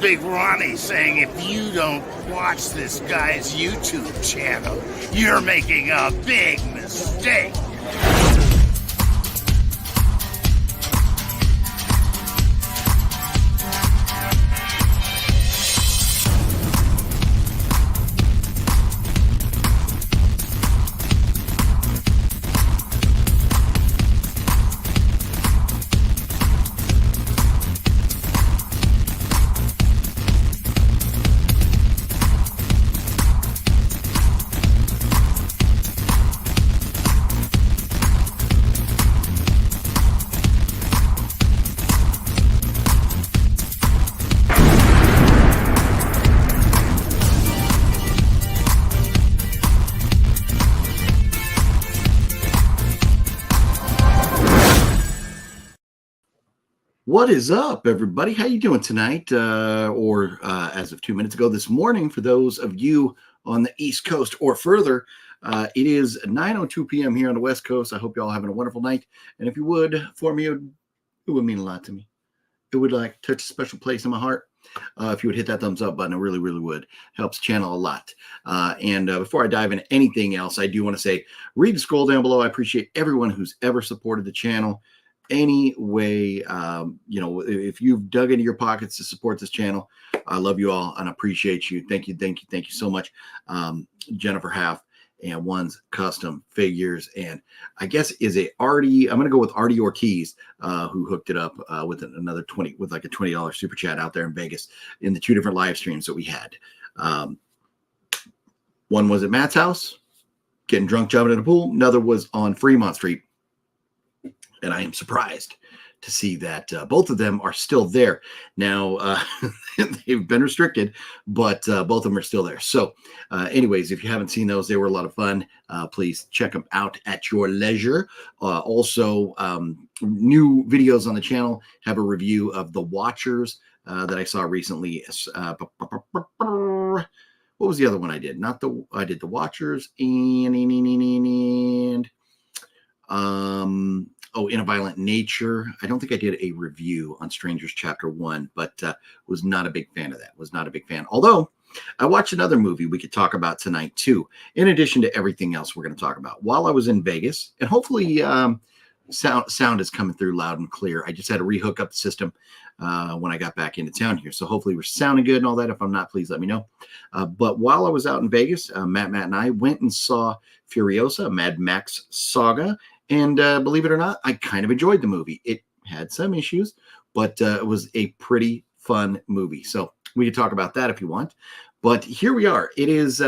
Big Ronnie saying if you don't watch this guy's YouTube channel, you're making a big mistake. What is up, everybody? How you doing tonight? As of 2 minutes ago this morning, for those of you on the East Coast or further, it is 9:02 p.m. here on the West Coast. I hope you're all having a wonderful night. And if you would, for me, it would mean a lot to me. It would like touch a special place in my heart. If you would hit that thumbs up button, it really, really would. Helps channel a lot. Before I dive into anything else, I do want to say, read the scroll down below. I appreciate everyone who's ever supported the channel. Any way, if you've dug into your pockets to support this channel, I love you all and appreciate you. Thank you so much. Jennifer Half and One's Custom Figures, and I guess is a Artie. I'm going to go with Artie Ortiz, who hooked it up with another $20 super chat out there in Vegas in the two different live streams that we had. One was at Matt's house, getting drunk, jumping in the pool. Another was on Fremont Street. And I am surprised to see that both of them are still there. Now, they've been restricted, but both of them are still there. So anyways, if you haven't seen those, they were a lot of fun. Please check them out at your leisure. Also, new videos on the channel have a review of The Watchers that I saw recently. What was the other one I did? I did The Watchers and In a Violent Nature. I don't think I did a review on Strangers Chapter 1, but was not a big fan of that. Was not a big fan. Although, I watched another movie we could talk about tonight, too, in addition to everything else we're going to talk about. While I was in Vegas, and hopefully sound is coming through loud and clear. I just had to rehook up the system when I got back into town here. So hopefully we're sounding good and all that. If I'm not, please let me know. But while I was out in Vegas, Matt and I went and saw Furiosa, Mad Max Saga. And believe it or not, I kind of enjoyed the movie. It had some issues, but it was a pretty fun movie. So we can talk about that if you want. But here we are. It is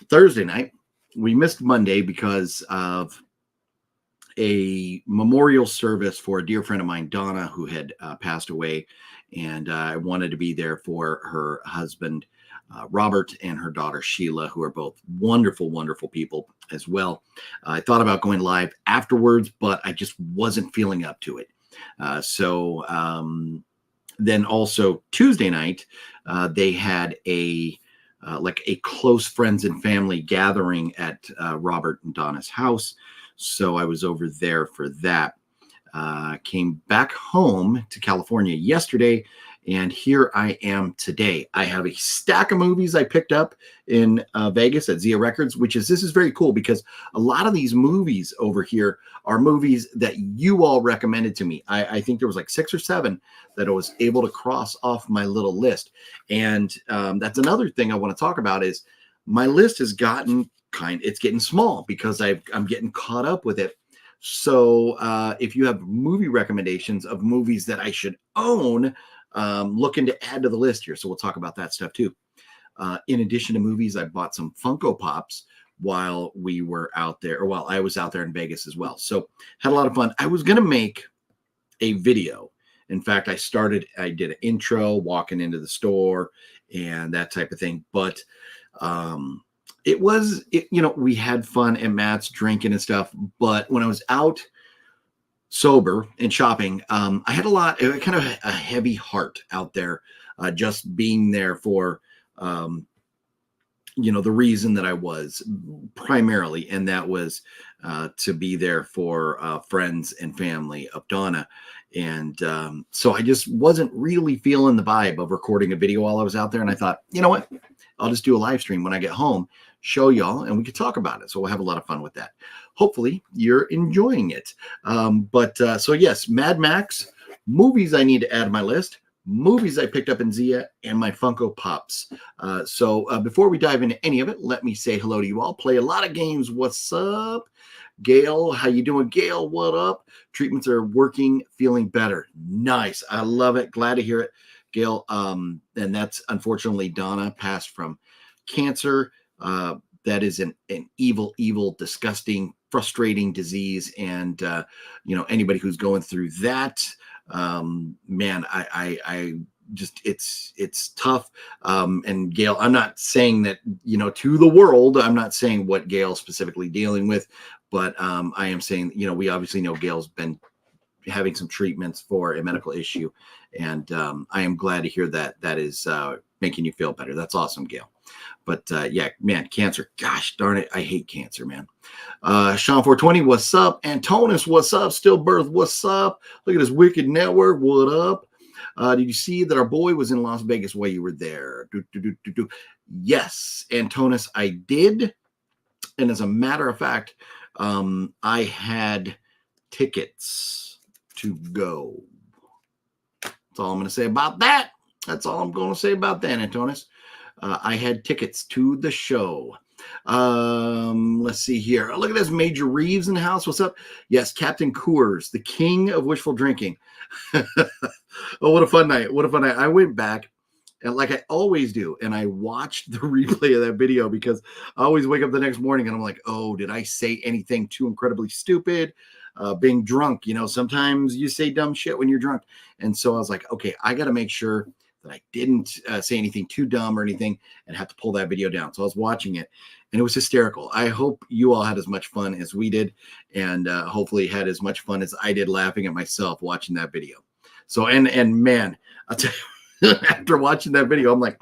Thursday night. We missed Monday because of a memorial service for a dear friend of mine, Donna, who had passed away. And I wanted to be there for her husband, Robert, and her daughter Sheila, who are both wonderful, wonderful people as well. I thought about going live afterwards, but I just wasn't feeling up to it. Then also Tuesday night, they had a close friends and family gathering at Robert and Donna's house. So I was over there for that. Came back home to California yesterday, and here I am today. I have a stack of movies I picked up in Vegas at Zia Records, this is very cool because a lot of these movies over here are movies that you all recommended to me. I think there was like 6 or 7 that I was able to cross off my little list. And that's another thing I want to talk about is my list has gotten it's getting small because I'm getting caught up with it. So if you have movie recommendations of movies that I should own, looking to add to the list here. So we'll talk about that stuff too. In addition to movies, I bought some Funko Pops while we were out there, or while I was out there in Vegas as well. So had a lot of fun. I was going to make a video. In fact, I did an intro walking into the store and that type of thing. But we had fun at Matt's drinking and stuff. But when I was out sober and shopping, I had kind of a heavy heart out there, just being there for, the reason that I was primarily, and that was to be there for friends and family of Donna. And so I just wasn't really feeling the vibe of recording a video while I was out there. And I thought, you know what? I'll just do a live stream when I get home, show y'all, and we could talk about it. So we'll have a lot of fun with that. Hopefully you're enjoying it. So yes, Mad Max, movies I need to add to my list, movies I picked up in Zia, and my Funko Pops. So before we dive into any of it, let me say hello to you all. Play a lot of games. What's up? Gale, how you doing? Gale, what up? Treatments are working, feeling better. Nice. I love it. Glad to hear it, Gale. And that's unfortunately Donna passed from cancer. That is an evil, disgusting, frustrating disease. And, anybody who's going through that, man, I just, it's tough. And Gale, I'm not saying that, to the world, I'm not saying what Gale's specifically dealing with, but I am saying, we obviously know Gale's been having some treatments for a medical issue. And I am glad to hear that is making you feel better. That's awesome, Gale. But yeah, man, cancer. Gosh darn it. I hate cancer, man. Sean 420, what's up? Antonis, what's up? Stillbirth, what's up? Look at this wicked network. What up? Did you see that our boy was in Las Vegas while you were there? Yes, Antonis, I did. And as a matter of fact, I had tickets to go. That's all I'm going to say about that. That's all I'm going to say about that, Antonis. I had tickets to the show. Let's see here. Look at this. Major Reeves in the house. What's up? Yes, Captain Coors, the king of wishful drinking. Oh, what a fun night. What a fun night. I went back, and like I always do, and I watched the replay of that video because I always wake up the next morning and I'm like, oh, did I say anything too incredibly stupid? Being drunk, sometimes you say dumb shit when you're drunk. And so I was like, okay, I got to make sure that I didn't say anything too dumb or anything and have to pull that video down. So I was watching it and it was hysterical. I hope you all had as much fun as we did, and hopefully had as much fun as I did laughing at myself watching that video. So, and man, I'll tell you, after watching that video, I'm like,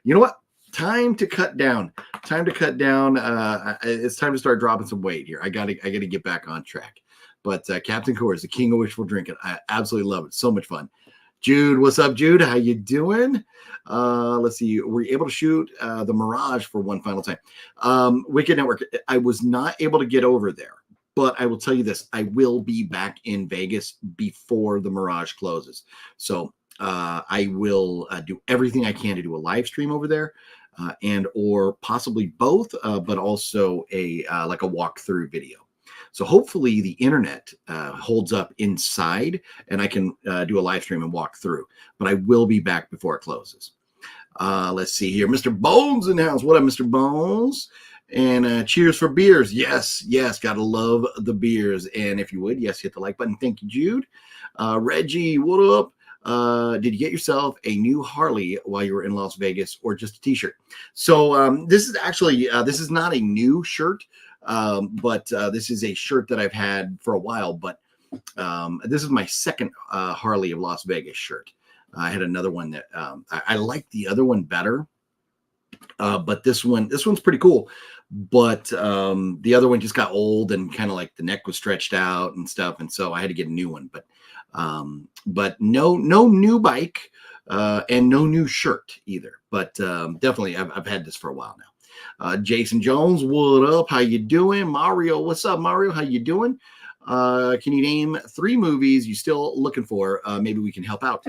you know what? Time to cut down. It's time to start dropping some weight here. I gotta get back on track. But Captain Coors, the king of wishful drinking. I absolutely love it. So much fun. Jude, what's up, Jude? How you doing? Let's see. Were you able to shoot the Mirage for one final time? Wicked Network. I was not able to get over there. But I will tell you this. I will be back in Vegas before the Mirage closes. So I will do everything I can to do a live stream over there. And or possibly both, but also a walkthrough video. So hopefully the internet holds up inside and I can do a live stream and walk through. But I will be back before it closes. Let's see here. Mr. Bones in the house. What up, Mr. Bones? And cheers for beers. Yes. Got to love the beers. And if you would, yes, hit the like button. Thank you, Jude. Reggie, what up? Did you get yourself a new Harley while you were in Las Vegas, or just a t-shirt? So this is actually, this is not a new shirt. But this is a shirt that I've had for a while, but this is my second Harley of Las Vegas shirt. I had another one that I like the other one better, but this one's pretty cool. But the other one just got old and kind of like the neck was stretched out and stuff, and so I had to get a new one. But no new bike and no new shirt either. But definitely I've had this for a while now. Jason Jones, what up? How you doing? Mario, what's up, Mario? How you doing? Can you name 3 movies you still looking for? Maybe we can help out.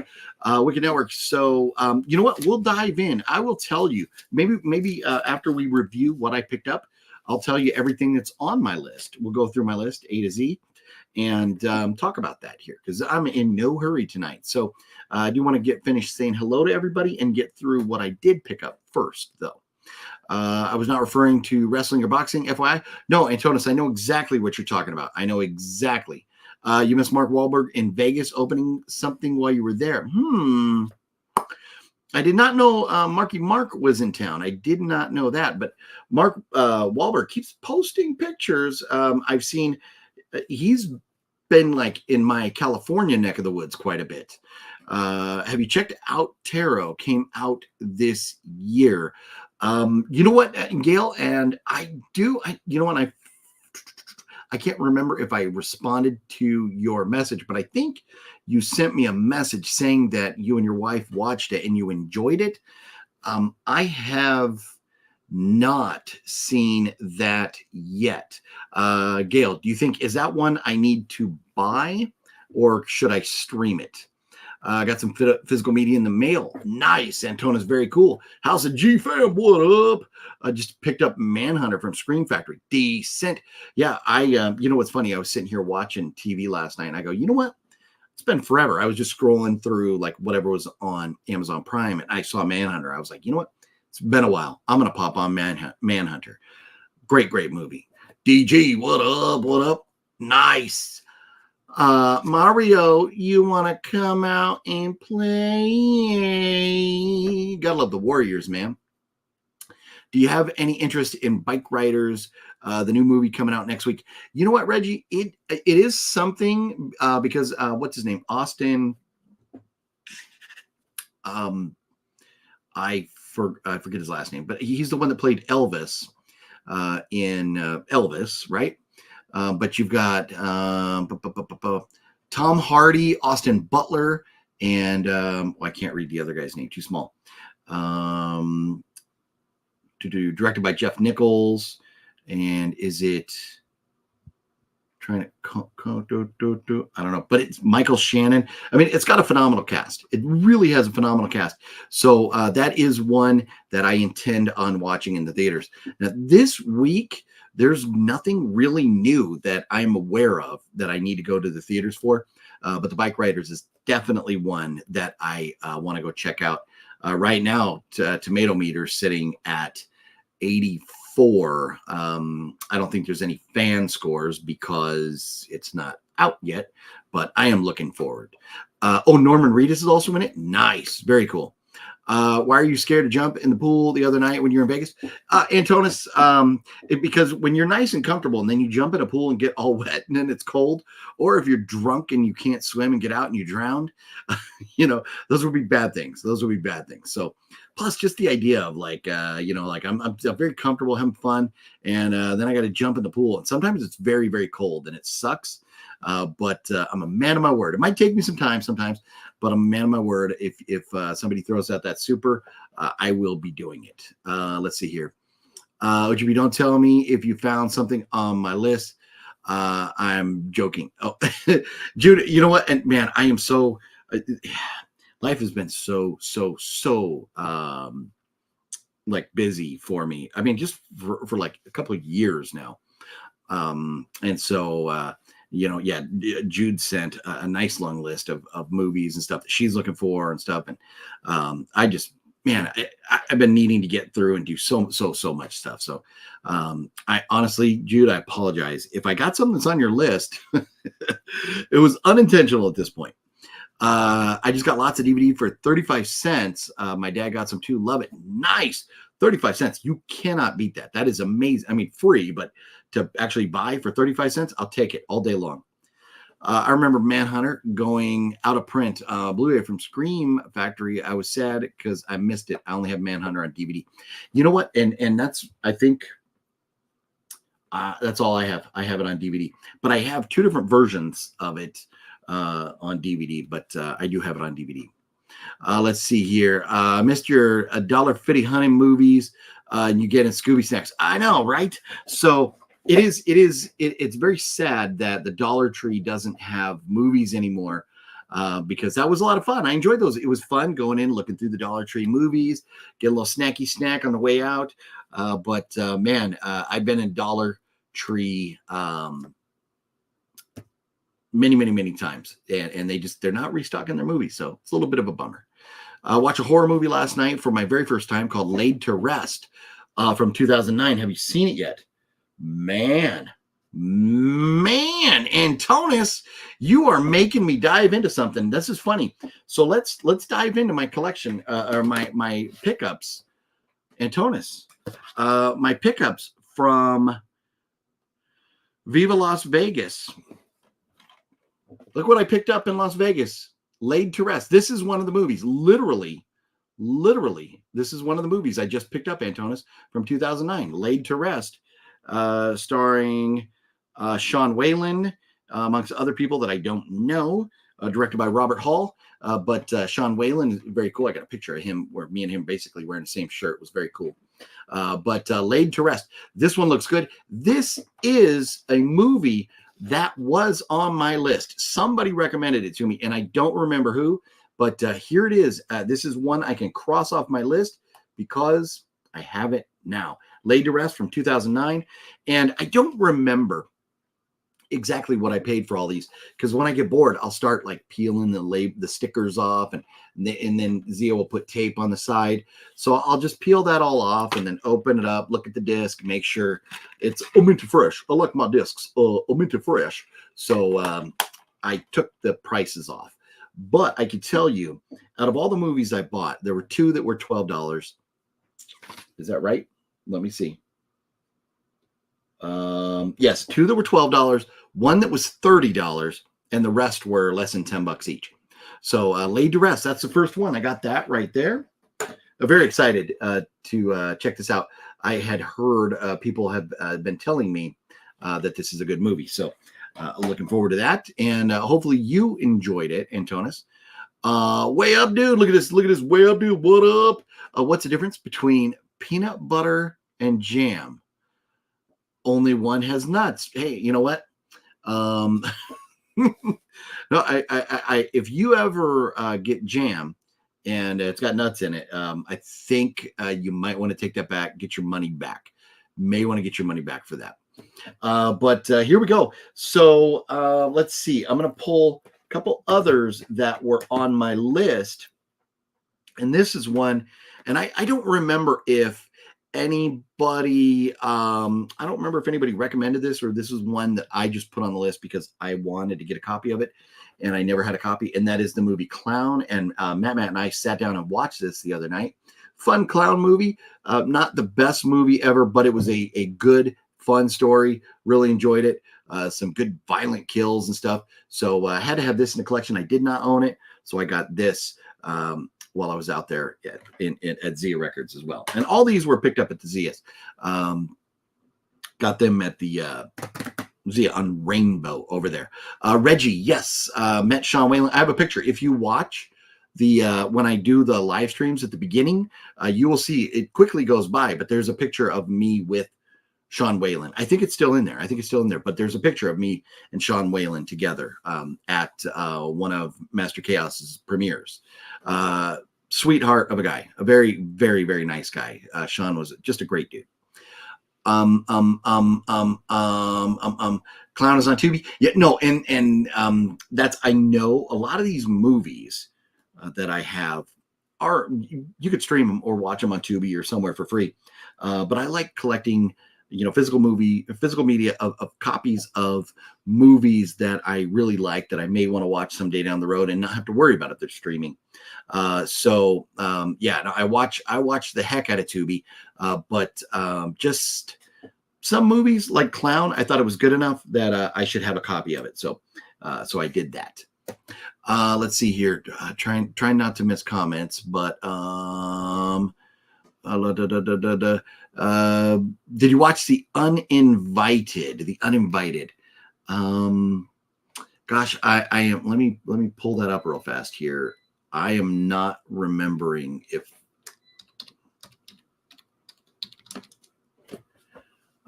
Wicked Network. So you know what? We'll dive in. I will tell you. Maybe after we review what I picked up, I'll tell you everything that's on my list. We'll go through my list A to Z and talk about that here because I'm in no hurry tonight. So I do want to finish saying hello to everybody and get through what I did pick up first, though. I was not referring to wrestling or boxing, FYI. No, Antonis, I know exactly what you're talking about. I know exactly. You missed Mark Wahlberg in Vegas opening something while you were there. I did not know Marky Mark was in town. I did not know that. But Mark Wahlberg keeps posting pictures. I've seen he's been like in my California neck of the woods quite a bit. Have you checked out Tarot? Came out this year. You know what, Gale, and you know what, I can't remember if I responded to your message, but I think you sent me a message saying that you and your wife watched it and you enjoyed it. I have not seen that yet. Gale, do you think, is that one I need to buy or should I stream it? I got some physical media in the mail. Nice. Antonis, very cool. How's the G fam? What up? I just picked up Manhunter from Scream Factory. Decent. Yeah, you know what's funny? I was sitting here watching TV last night and I go, you know what? It's been forever. I was just scrolling through like whatever was on Amazon Prime and I saw Manhunter. I was like, you know what? It's been a while. I'm going to pop on Manhunter. Great, great movie. DG, what up? What up? Nice. Mario, you want to come out and play? Gotta love the Warriors, man. Do you have any interest in Bike Riders, the new movie coming out next week? You know what, Reggie? It is something because what's his name? Austin. I forget his last name, but he's the one that played Elvis in Elvis, right? But you've got Tom Hardy, Austin Butler, and I can't read the other guy's name, too small. Directed by Jeff Nichols, and is it trying to I don't know, but it's Michael Shannon. I mean, it's got a phenomenal cast. It really has a phenomenal cast. So that is one that I intend on watching in the theaters. Now, this week, there's nothing really new that I'm aware of that I need to go to the theaters for. But The Bike Riders is definitely one that I want to go check out. Right now, tomato meter sitting at 84. I don't think there's any fan scores because it's not out yet, but I am looking forward. Norman Reedus is also in it. Nice. Very cool. Why are you scared to jump in the pool the other night when you're in Vegas? Antonis, because when you're nice and comfortable and then you jump in a pool and get all wet and then it's cold, or if you're drunk and you can't swim and get out and you drowned, those would be bad things. So plus just the idea of like, I'm very comfortable, having fun. And then I got to jump in the pool. And sometimes it's very, very cold and it sucks. But I'm a man of my word. It might take me some time sometimes, but I'm a man of my word. If somebody throws out that super, I will be doing it. Let's see here. Don't tell me if you found something on my list. I'm joking. Oh, Jude, you know what? And man, I am so, life has been so like busy for me. I mean, just for like a couple of years now. And so, Jude sent a nice long list of movies and stuff that she's looking for and stuff. And I've been needing to get through and do so much stuff. So I honestly, Jude, I apologize. If I got something that's on your list, it was unintentional at this point. I just got lots of DVD for 35 cents. My dad got some too. Love it. Nice. 35 cents. You cannot beat that. That is amazing. I mean, free, but to actually buy for 35 cents, I'll take it all day long. I remember Manhunter going out of print, Blu-ray from Scream Factory. I was sad because I missed it. I only have Manhunter on DVD. You know what? And that's, I think, that's all I have. I have it on DVD, but I have two different versions of it on DVD, but I do have it on DVD. Let's see here. Missed your $1.50 hunting movies. And you get in Scooby snacks. I know, right? So it's very sad that the Dollar Tree doesn't have movies anymore, because that was a lot of fun. I enjoyed those. It was fun going in, looking through the Dollar Tree movies, get a little snacky snack on the way out. But I've been in Dollar Tree many times, and they're not restocking their movies, so it's a little bit of a bummer. Watch a horror movie last night for my very first time called Laid to Rest from 2009. Have you seen it yet? Man, Antonis, you are making me dive into something. This is funny. So let's dive into my collection or my pickups. Antonis, my pickups from Viva Las Vegas. Look what I picked up in Las Vegas. Laid to Rest. This is one of the movies. Literally, literally, this is one of the movies I just picked up, Antonis, from 2009, Laid to Rest, starring Sean Whalen, amongst other people that I don't know, directed by Robert Hall. But Sean Whalen is very cool. I got a picture of him where me and him basically wearing the same shirt. It was very cool. But Laid to Rest. This one looks good. This is a movie that was on my list. Somebody recommended it to me, and I don't remember who, but here it is. This is one I can cross off my list because I have it now. Laid to Rest from 2009. And I don't remember exactly what I paid for all these, because when I get bored, I'll start like peeling the stickers off, and then Zia will put tape on the side. So I'll just peel that all off and then open it up, look at the disc, make sure it's minty fresh. I like my discs minty fresh. So I took the prices off. But I can tell you, out of all the movies I bought, there were two that were $12. Is that right? Let me see. Yes, two that were $12, one that was $30, and the rest were less than $10 each. So Laid to Rest, that's the first one. I got that right there. I'm very excited to check this out. I had heard people have been telling me that this is a good movie. So looking forward to that. And hopefully you enjoyed it, Antonis. Way up, dude. Look at this. Look at this. Way up, dude. What up? What's the difference between peanut butter and jam? Only one has nuts. Hey, you know what? No, I if you ever get jam and it's got nuts in it, I think you might want to take that back, get your money back. May want to get your money back for that. But here we go. So let's see. I'm going to pull a couple others that were on my list. And this is one, and I don't remember if anybody I don't remember if anybody recommended this, or this is one that I just put on the list because I wanted to get a copy of it and I never had a copy, and that is the movie Clown. And Matt and I sat down and watched this the other night. Fun clown movie, not the best movie ever, but it was a good fun story. Really enjoyed it. Some good violent kills and stuff. So I had to have this in the collection. I did not own it, so I got this while I was out there at Zia Records as well. And all these were picked up at the Zia's. Got them at the Zia on Rainbow over there. Reggie, yes, met Sean Whalen. I have a picture. If you watch the when I do the live streams at the beginning, you will see it quickly goes by, but there's a picture of me with Sean Whalen. I think it's still in there. But there's a picture of me and Sean Whalen together at one of Master Chaos's premieres. Sweetheart of a guy, a very, very, very nice guy. Sean was just a great dude. Clown is on Tubi. Yeah, no, and that's, I know a lot of these movies that I have are, you could stream them or watch them on Tubi or somewhere for free. But I like collecting, physical media of copies of movies that I really like, that I may want to watch someday down the road and not have to worry about it. They're streaming. I watch the heck out of Tubi, but just some movies like Clown, I thought it was good enough that I should have a copy of it. So I did that. Let's see here. Trying not to miss comments, but did you watch The Uninvited? Gosh, I am. Let me pull that up real fast here. I am not remembering if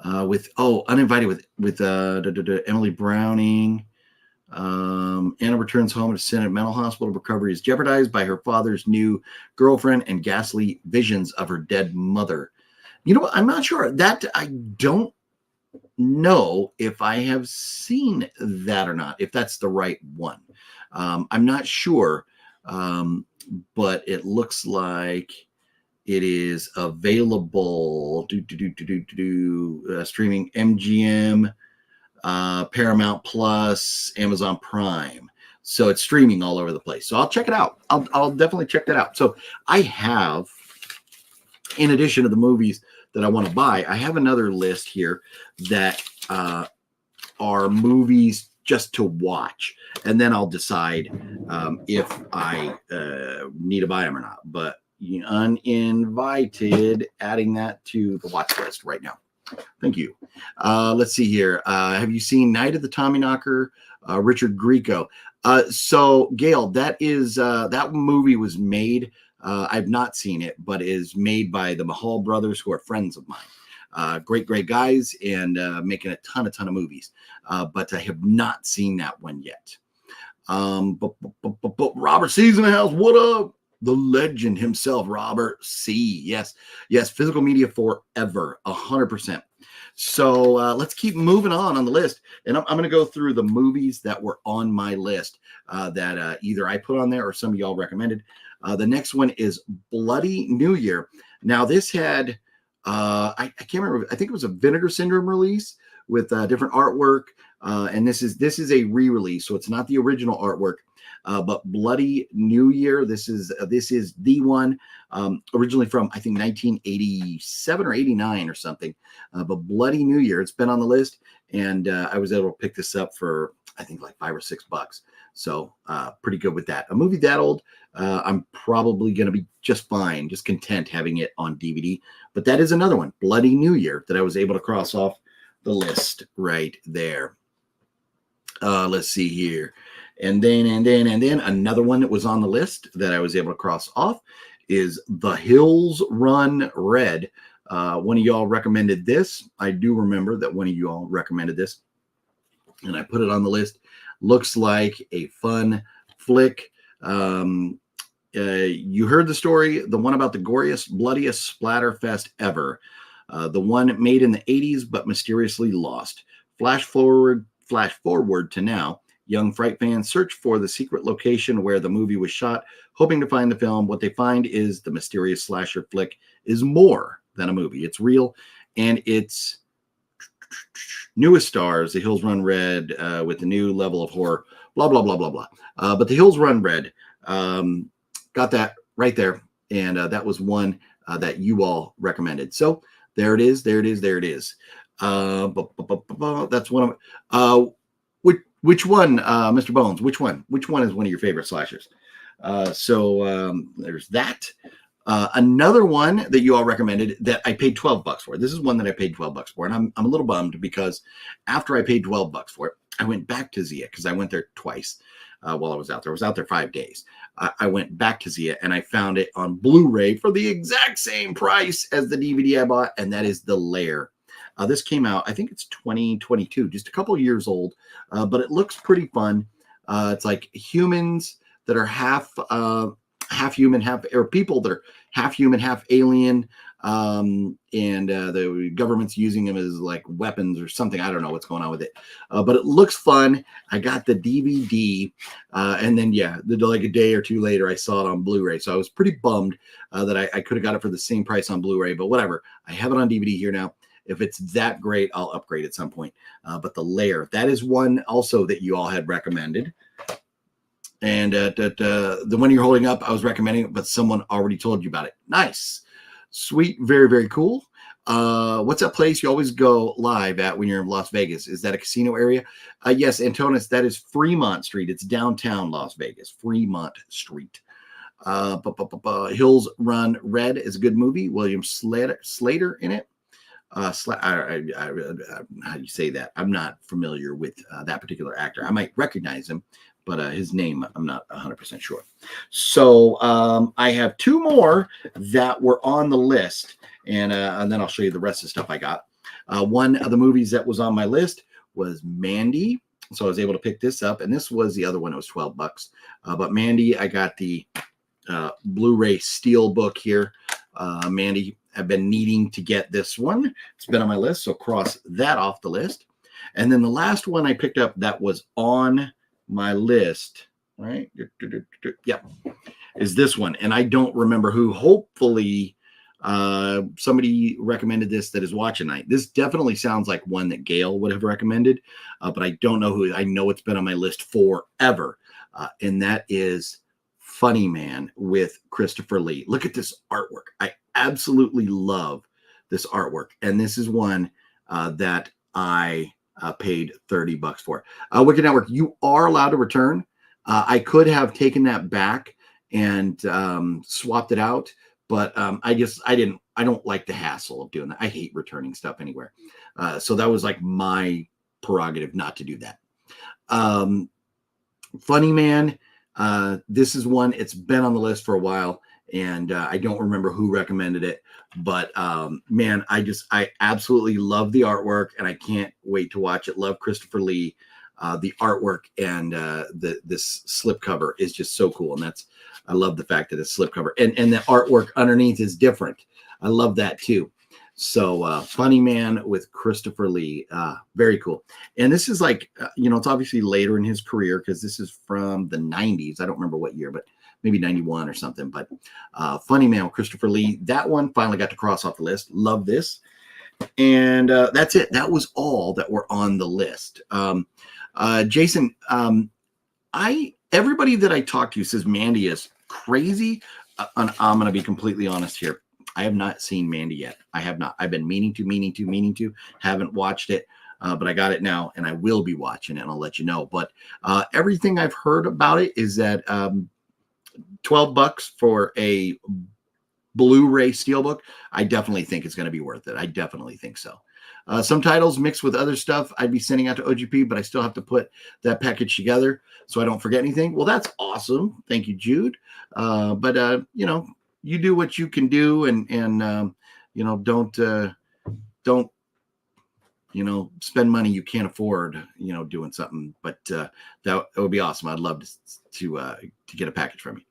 Uninvited with Emily Browning. Anna returns home at a Senate mental hospital. Recovery is jeopardized by her father's new girlfriend and ghastly visions of her dead mother. You know what? I'm not sure. That I don't know if I have seen that or not, if that's the right one. I'm not sure, but it looks like it is available. Streaming MGM, Paramount Plus, Amazon Prime. So it's streaming all over the place. So I'll check it out. I'll definitely check that out. So I have, in addition to the movies that I want to buy, I have another list here that are movies just to watch. And then I'll decide if I need to buy them or not. But uninvited, adding that to the watch list right now. Thank you. Let's see here. Have you seen Night of the Tommyknocker? Richard Grieco. So Gale, that is that movie was made. I've not seen it, but is made by the Mahal brothers, who are friends of mine. Great guys, and making a ton of movies. But I have not seen that one yet. But Robert C's in the house. What up? The legend himself, Robert C. Yes. Physical media forever, 100%. So let's keep moving on the list. And I'm going to go through the movies that were on my list that either I put on there or some of y'all recommended. The next one is Bloody New Year. Now, this had, I can't remember, I think it was a Vinegar Syndrome release with different artwork. And this is a re-release, so it's not the original artwork. But Bloody New Year, this is the one, originally from, I think, 1987 or 89 or something. But Bloody New Year, it's been on the list, and I was able to pick this up for, I think, like $5 or $6. So pretty good with that. A movie that old, I'm probably going to be just fine, just content having it on DVD. But that is another one, Bloody New Year, that I was able to cross off the list right there. Let's see here. And then another one that was on the list that I was able to cross off is The Hills Run Red. One of y'all recommended this. I do remember that one of you all recommended this, and I put it on the list. Looks like a fun flick. You heard the story, the one about the goriest, bloodiest splatter fest ever. The one made in the 80s but mysteriously lost. Flash forward to now. Young Fright fans search for the secret location where the movie was shot, hoping to find the film. What they find is the mysterious slasher flick is more than a movie. It's real, and its newest stars, The Hills Run Red, with the new level of horror, blah, blah, blah, blah, blah. But The Hills Run Red, got that right there, and that was one that you all recommended. So there it is. That's one of which one, Mr. Bones? Which one is one of your favorite slashers? So there's that. Another one that you all recommended that I paid $12 for. This is one that I paid $12 for, and I'm a little bummed because after I paid $12 for it, I went back to Zia because I went there twice while I was out there. I was out there 5 days. I went back to Zia and I found it on Blu-ray for the exact same price as the DVD I bought, and that is The Lair. This came out, I think it's 2022, just a couple of years old, but it looks pretty fun. It's like humans that are half human, or people that are half human, half alien, and the government's using them as like weapons or something. I don't know what's going on with it, but it looks fun. I got the DVD, and then like a day or two later, I saw it on Blu-ray. So I was pretty bummed that I could have got it for the same price on Blu-ray, but whatever. I have it on DVD here now. If it's that great, I'll upgrade at some point. But The Lair, that is one also that you all had recommended. And the one you're holding up, I was recommending it, but someone already told you about it. Nice. Sweet. Very, very cool. What's that place you always go live at when you're in Las Vegas? Is that a casino area? Yes, Antonis, that is Fremont Street. It's downtown Las Vegas, Fremont Street. Hills Run Red is a good movie. William Slater in it. How do you say that? I'm not familiar with that particular actor. I might recognize him, but his name, I'm not 100% sure. So I have two more that were on the list, and then I'll show you the rest of the stuff I got. One of the movies that was on my list was Mandy. So I was able to pick this up, and this was the other one. It was $12. But Mandy, I got the Blu-ray Steel book here. Mandy, I've been needing to get this one. It's been on my list, so cross that off the list. And then the last one I picked up that was on my list, right? Yeah, is this one. And I don't remember who. Hopefully, somebody recommended this that is watching tonight. This definitely sounds like one that Gale would have recommended, but I don't know who. I know it's been on my list forever, and that is Funny Man with Christopher Lee. Look at this artwork. I absolutely love this artwork, and this is one that I paid $30 for. Wicked Network, you are allowed to return. I could have taken that back and swapped it out, but I don't like the hassle of doing that. I hate returning stuff anywhere. So that was like my prerogative not to do that. Funny Man. This is one, it's been on the list for a while, and I don't remember who recommended it, but man, I absolutely love the artwork, and I can't wait to watch it. Love Christopher Lee. The artwork and this slipcover is just so cool, and I love the fact that it's slipcover, and the artwork underneath is different. I love that too. So Funny Man with Christopher Lee, very cool. And this is like, it's obviously later in his career because this is from the 90s. I don't remember what year, but maybe 91 or something. But Funny Man with Christopher Lee, that one finally got to cross off the list. Love this. And that's it. That was all that were on the list. Jason, everybody that I talk to says Mandy is crazy. And I'm going to be completely honest here. I have not seen Mandy yet. I have not. I've been meaning to. Haven't watched it, but I got it now, and I will be watching it, and I'll let you know. But everything I've heard about it is that $12 for a Blu-ray Steelbook, I definitely think it's going to be worth it. I definitely think so. Some titles mixed with other stuff I'd be sending out to OGP, but I still have to put that package together so I don't forget anything. Well, that's awesome. Thank you, Jude. But you do what you can do, and don't spend money you can't afford, doing something. But that would be awesome. I'd love to get a package from you.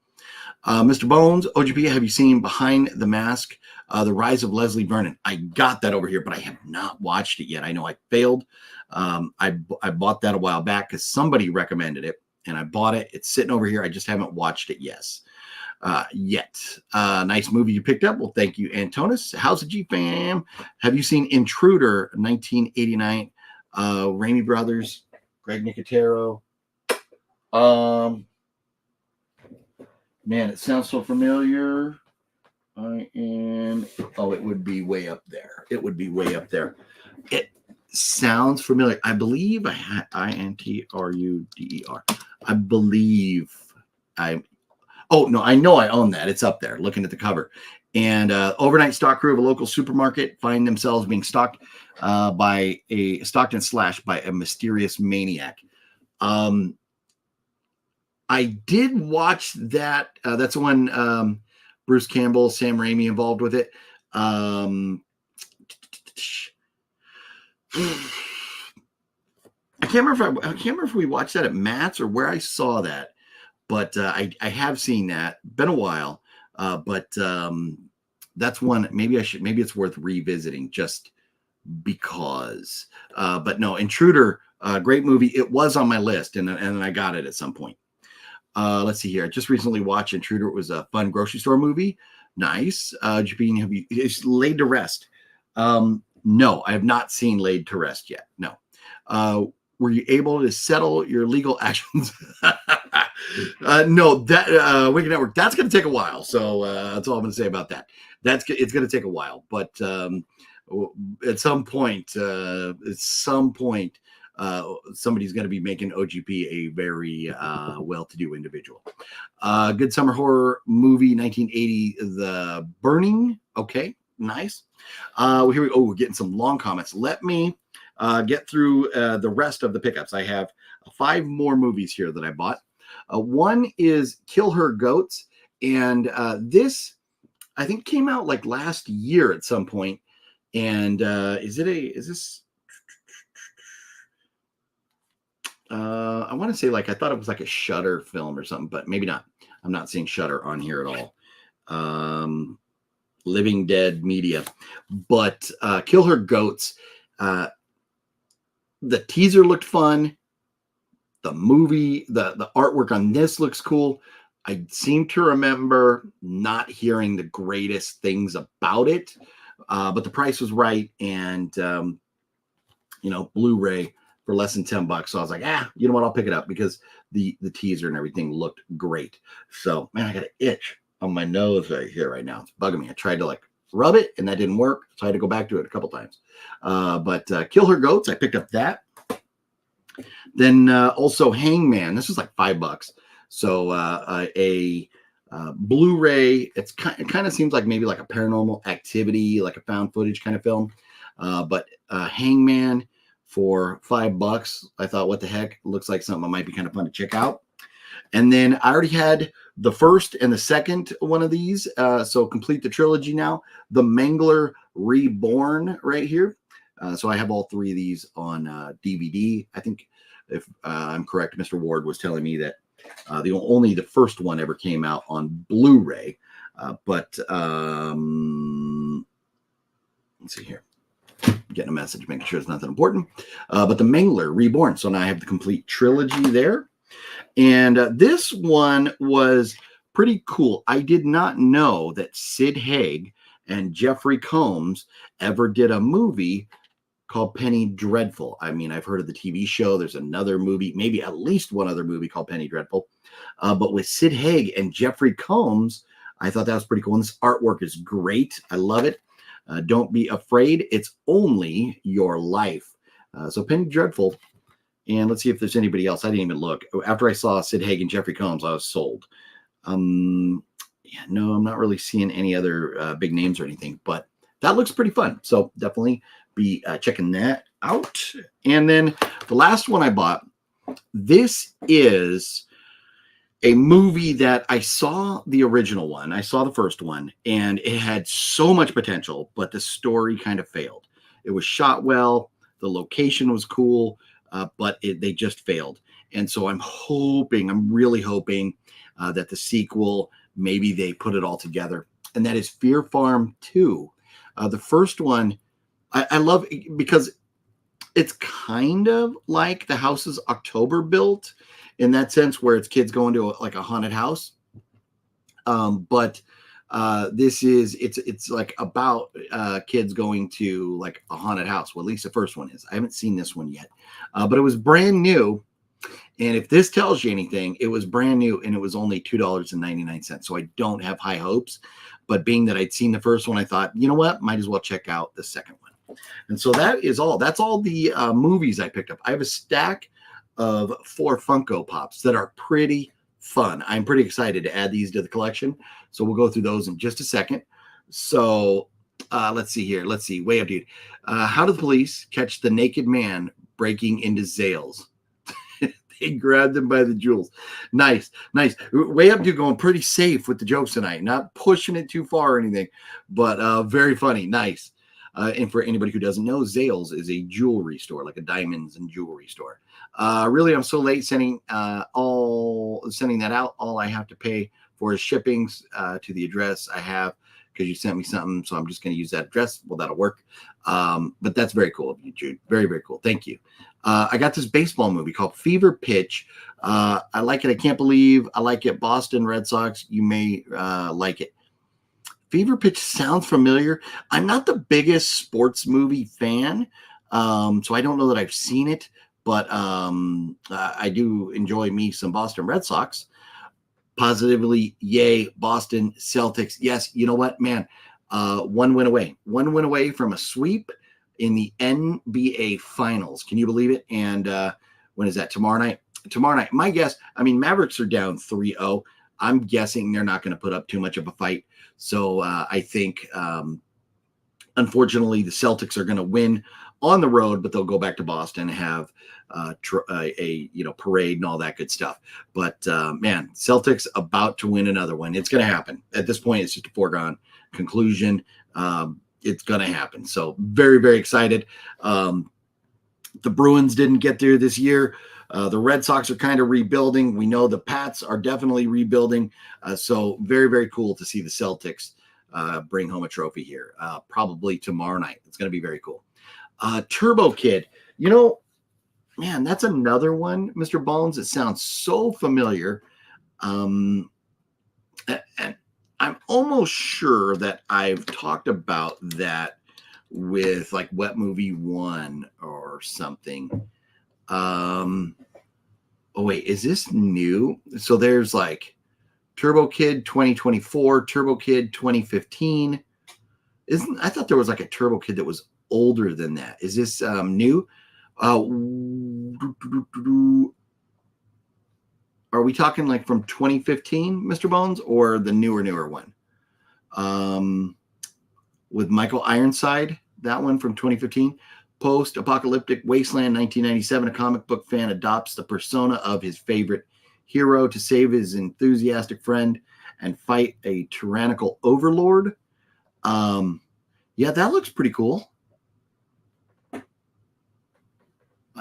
Mr. Bones, OGP, have you seen Behind the Mask, The Rise of Leslie Vernon? I got that over here, but I have not watched it yet. I know I failed. I bought that a while back because somebody recommended it, and I bought it. It's sitting over here. I just haven't watched it yet. Nice movie you picked up. Well, thank you, Antonis. How's the G fam? Have you seen Intruder 1989? Raimi Brothers, Greg Nicotero. Man, it sounds so familiar. It would be way up there. It sounds familiar. I believe I had Intruder. I believe I know I own that. It's up there, looking at the cover. And overnight stock crew of a local supermarket find themselves being stalked and slashed by a mysterious maniac. I did watch that. That's the one Bruce Campbell, Sam Raimi involved with it. I can't remember if we watched that at Matt's or where I saw that. But I have seen that. Been a while, but that's one. Maybe it's worth revisiting just because. But no, Intruder, great movie. It was on my list, and I got it at some point. Let's see here. I just recently watched Intruder. It was a fun grocery store movie. Nice. Japine, it's Laid to Rest. No, I have not seen Laid to Rest yet. No. Were you able to settle your legal actions? No, that Wicked Network, that's going to take a while. So that's all I'm going to say about that. It's going to take a while, but at some point, somebody's going to be making OGP a very well-to-do individual. Good summer horror movie, 1980, The Burning. Okay, nice. Here we go. We're getting some long comments. Let me get through the rest of the pickups. I have 5 more movies here that I bought. One is Kill Her Goats, and this I think came out like last year at some point. And is this? I want to say I thought it was like a Shudder film or something, but maybe not. I'm not seeing Shudder on here at all. Living Dead Media, but Kill Her Goats. The teaser looked fun. The movie, the artwork on this looks cool. I seem to remember not hearing the greatest things about it, but the price was right, and Blu-ray for less than $10. So I was like, you know what? I'll pick it up because the teaser and everything looked great. So man, I got an itch on my nose right here right now. It's bugging me. I tried to rub it and that didn't work. So I had to go back to it a couple times. But Kill Her Goats, I picked up that. Then also Hangman. This was like $5. So a Blu-ray. It kind of seems like maybe like a Paranormal Activity, like a found footage kind of film. But Hangman for $5. I thought, what the heck? Looks like something that might be kind of fun to check out. And then I already had the first and the second one of these. So complete the trilogy now. The Mangler Reborn right here. So I have all three of these on DVD. I think if I'm correct, Mr. Ward was telling me that only the first one ever came out on Blu-ray. But let's see here. Getting a message, making sure it's nothing important. But the Mangler Reborn. So now I have the complete trilogy there. And this one was pretty cool. I did not know that Sid Haig and Jeffrey Combs ever did a movie called Penny Dreadful. I mean, I've heard of the TV show. There's another movie, maybe at least one other movie called Penny Dreadful. But with Sid Haig and Jeffrey Combs, I thought that was pretty cool. And this artwork is great. I love it. Don't be afraid. It's only your life. So Penny Dreadful. And let's see if there's anybody else. I didn't even look. After I saw Sid Haig and Jeffrey Combs, I was sold. Yeah, no, I'm not really seeing any other big names or anything, but that looks pretty fun. So definitely be checking that out. And then the last one I bought, this is a movie that I saw the original one. I saw the first one, and it had so much potential, but the story kind of failed. It was shot well. The location was cool. But they just failed. And so I'm really hoping that the sequel, maybe they put it all together. And that is Fear Farm 2. The first one, I love because it's kind of like The House is October built in that sense, where it's kids going to like a haunted house. But this is it's like about kids going to like a haunted house. Well, at least the first one is. I haven't seen this one yet, but it was brand new. And if this tells you anything, it was brand new and it was only $2.99. So I don't have high hopes. But being that I'd seen the first one, I thought, you know what, might as well check out the second one. And so that is all. That's all the movies I picked up. I have a stack of 4 Funko Pops that are pretty fun. I'm pretty excited to add these to the collection. So we'll go through those in just a second. So let's see here. Let's see. Way Up Dude. How do the police catch the naked man breaking into Zales? They grabbed him by the jewels. Nice. Way Up Dude going pretty safe with the jokes tonight. Not pushing it too far or anything, but very funny. Nice. And for anybody who doesn't know, Zales is a jewelry store, like a diamonds and jewelry store. Really, I'm so late sending that out. All I have to pay for is shipping to the address I have because you sent me something. So I'm just going to use that address. Well, that'll work. But that's very cool of you, Jude. Very, very cool. Thank you. I got this baseball movie called Fever Pitch. I like it. I can't believe I like it. Boston Red Sox. You may like it. Fever Pitch sounds familiar. I'm not the biggest sports movie fan, so I don't know that I've seen it, but I do enjoy me some Boston Red Sox. Positively, yay, Boston Celtics. Yes, you know what, man? One win away from a sweep in the NBA Finals. Can you believe it? And when is that? Tomorrow night? Tomorrow night. My guess, I mean, Mavericks are down 3-0. I'm guessing they're not going to put up too much of a fight. So I think, unfortunately, the Celtics are going to win on the road, but they'll go back to Boston and have a parade and all that good stuff. But man, Celtics about to win another one. It's going to happen. At this point, it's just a foregone conclusion. It's going to happen. So very, very excited. The Bruins didn't get there this year. The Red Sox are kind of rebuilding. We know the Pats are definitely rebuilding. So very, very cool to see the Celtics bring home a trophy here. Probably tomorrow night. It's going to be very cool. Turbo Kid. You know, man, that's another one, Mr. Bones. It sounds so familiar. And I'm almost sure that I've talked about that with like Wet Movie 1 or something. Oh wait, is this new? So there's like Turbo Kid 2024, Turbo Kid 2015. I thought there was like a Turbo Kid that was older than that. Is this new? All Are we talking like from 2015, Mr. Bones, or the newer one? With Michael Ironside, that one from 2015. Post-apocalyptic wasteland, 1997. A comic book fan adopts the persona of his favorite hero to save his enthusiastic friend and fight a tyrannical overlord. Yeah, that looks pretty cool.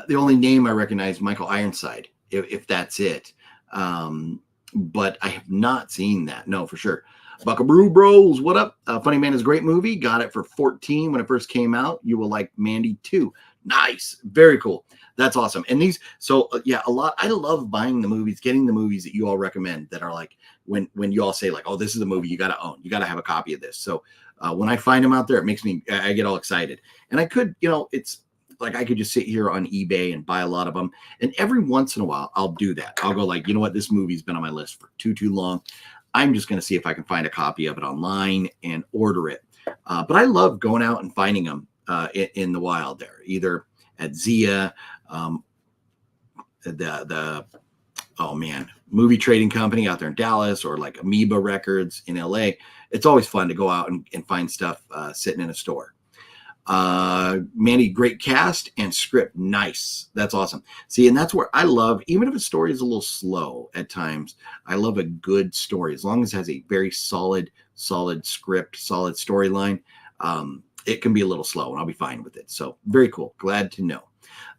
The only name I recognize, Michael Ironside, if that's it. But I have not seen that. No, for sure. Buckaboo Bros, what up? Funny Man is a great movie. Got it for 14 when it first came out. You will like Mandy too. Nice. Very cool. That's awesome. And these, so yeah, a lot. I love buying the movies, getting the movies that you all recommend that are like, when you all say like, oh, this is a movie you got to own. You got to have a copy of this. So when I find them out there, it makes me, I get all excited. And I could, it's like, I could just sit here on eBay and buy a lot of them. And every once in a while, I'll do that. I'll go like, you know what? This movie's been on my list for too long. I'm just going to see if I can find a copy of it online and order it. But I love going out and finding them in the wild there, either at Zia, oh man, movie trading company out there in Dallas, or like Amoeba Records in LA. It's always fun to go out and find stuff sitting in a store. Manny, great cast and script. Nice. That's awesome. See, and that's where I love, even if a story is a little slow at times, I love a good story. As long as it has a very solid script, solid storyline, it can be a little slow and I'll be fine with it. So very cool. Glad to know.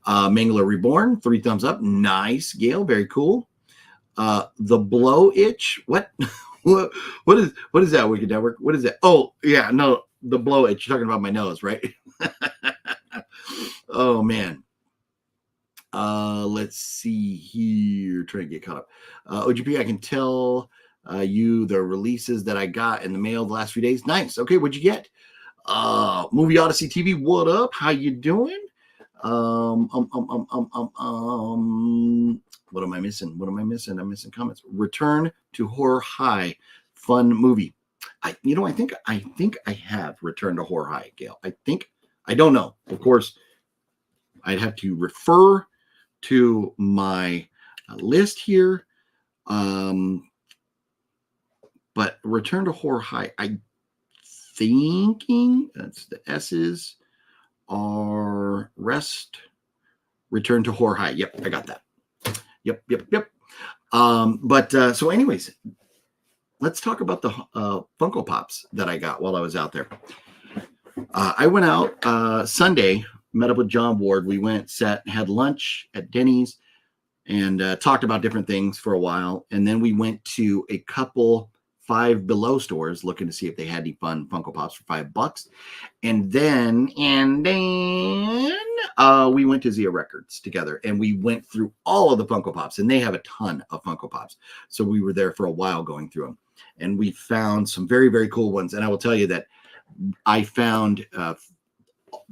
Mangler Reborn, 3 thumbs up. Nice, Gale. Very cool. The Blow Itch. What? what is that, Wicked Network? What is that? Oh, yeah, no. The Blow Itch. You're talking about my nose, right? Oh man. Let's see here. Trying to get caught up. OGP, I can tell you the releases that I got in the mail the last few days. Nice. Okay, what'd you get? Movie Odyssey TV. What up? How you doing? What am I missing? I'm missing comments. Return to Horror High. Fun movie. I think I have Return to Horror High, Gale. I don't know. Of course, I'd have to refer to my list here. But Return to Horror High, I thinking that's the S's are Return to Horror High. Yep, I got that. Yep. So anyways, let's talk about the Funko Pops that I got while I was out there. I went out Sunday, met up with John Ward. We went, had lunch at Denny's, and talked about different things for a while. And then we went to a couple Five Below stores looking to see if they had any fun Funko Pops for $5. And then we went to Zia Records together, and we went through all of the Funko Pops, and they have a ton of Funko Pops. So we were there for a while going through them, and we found some very, very cool ones. And I will tell you that I found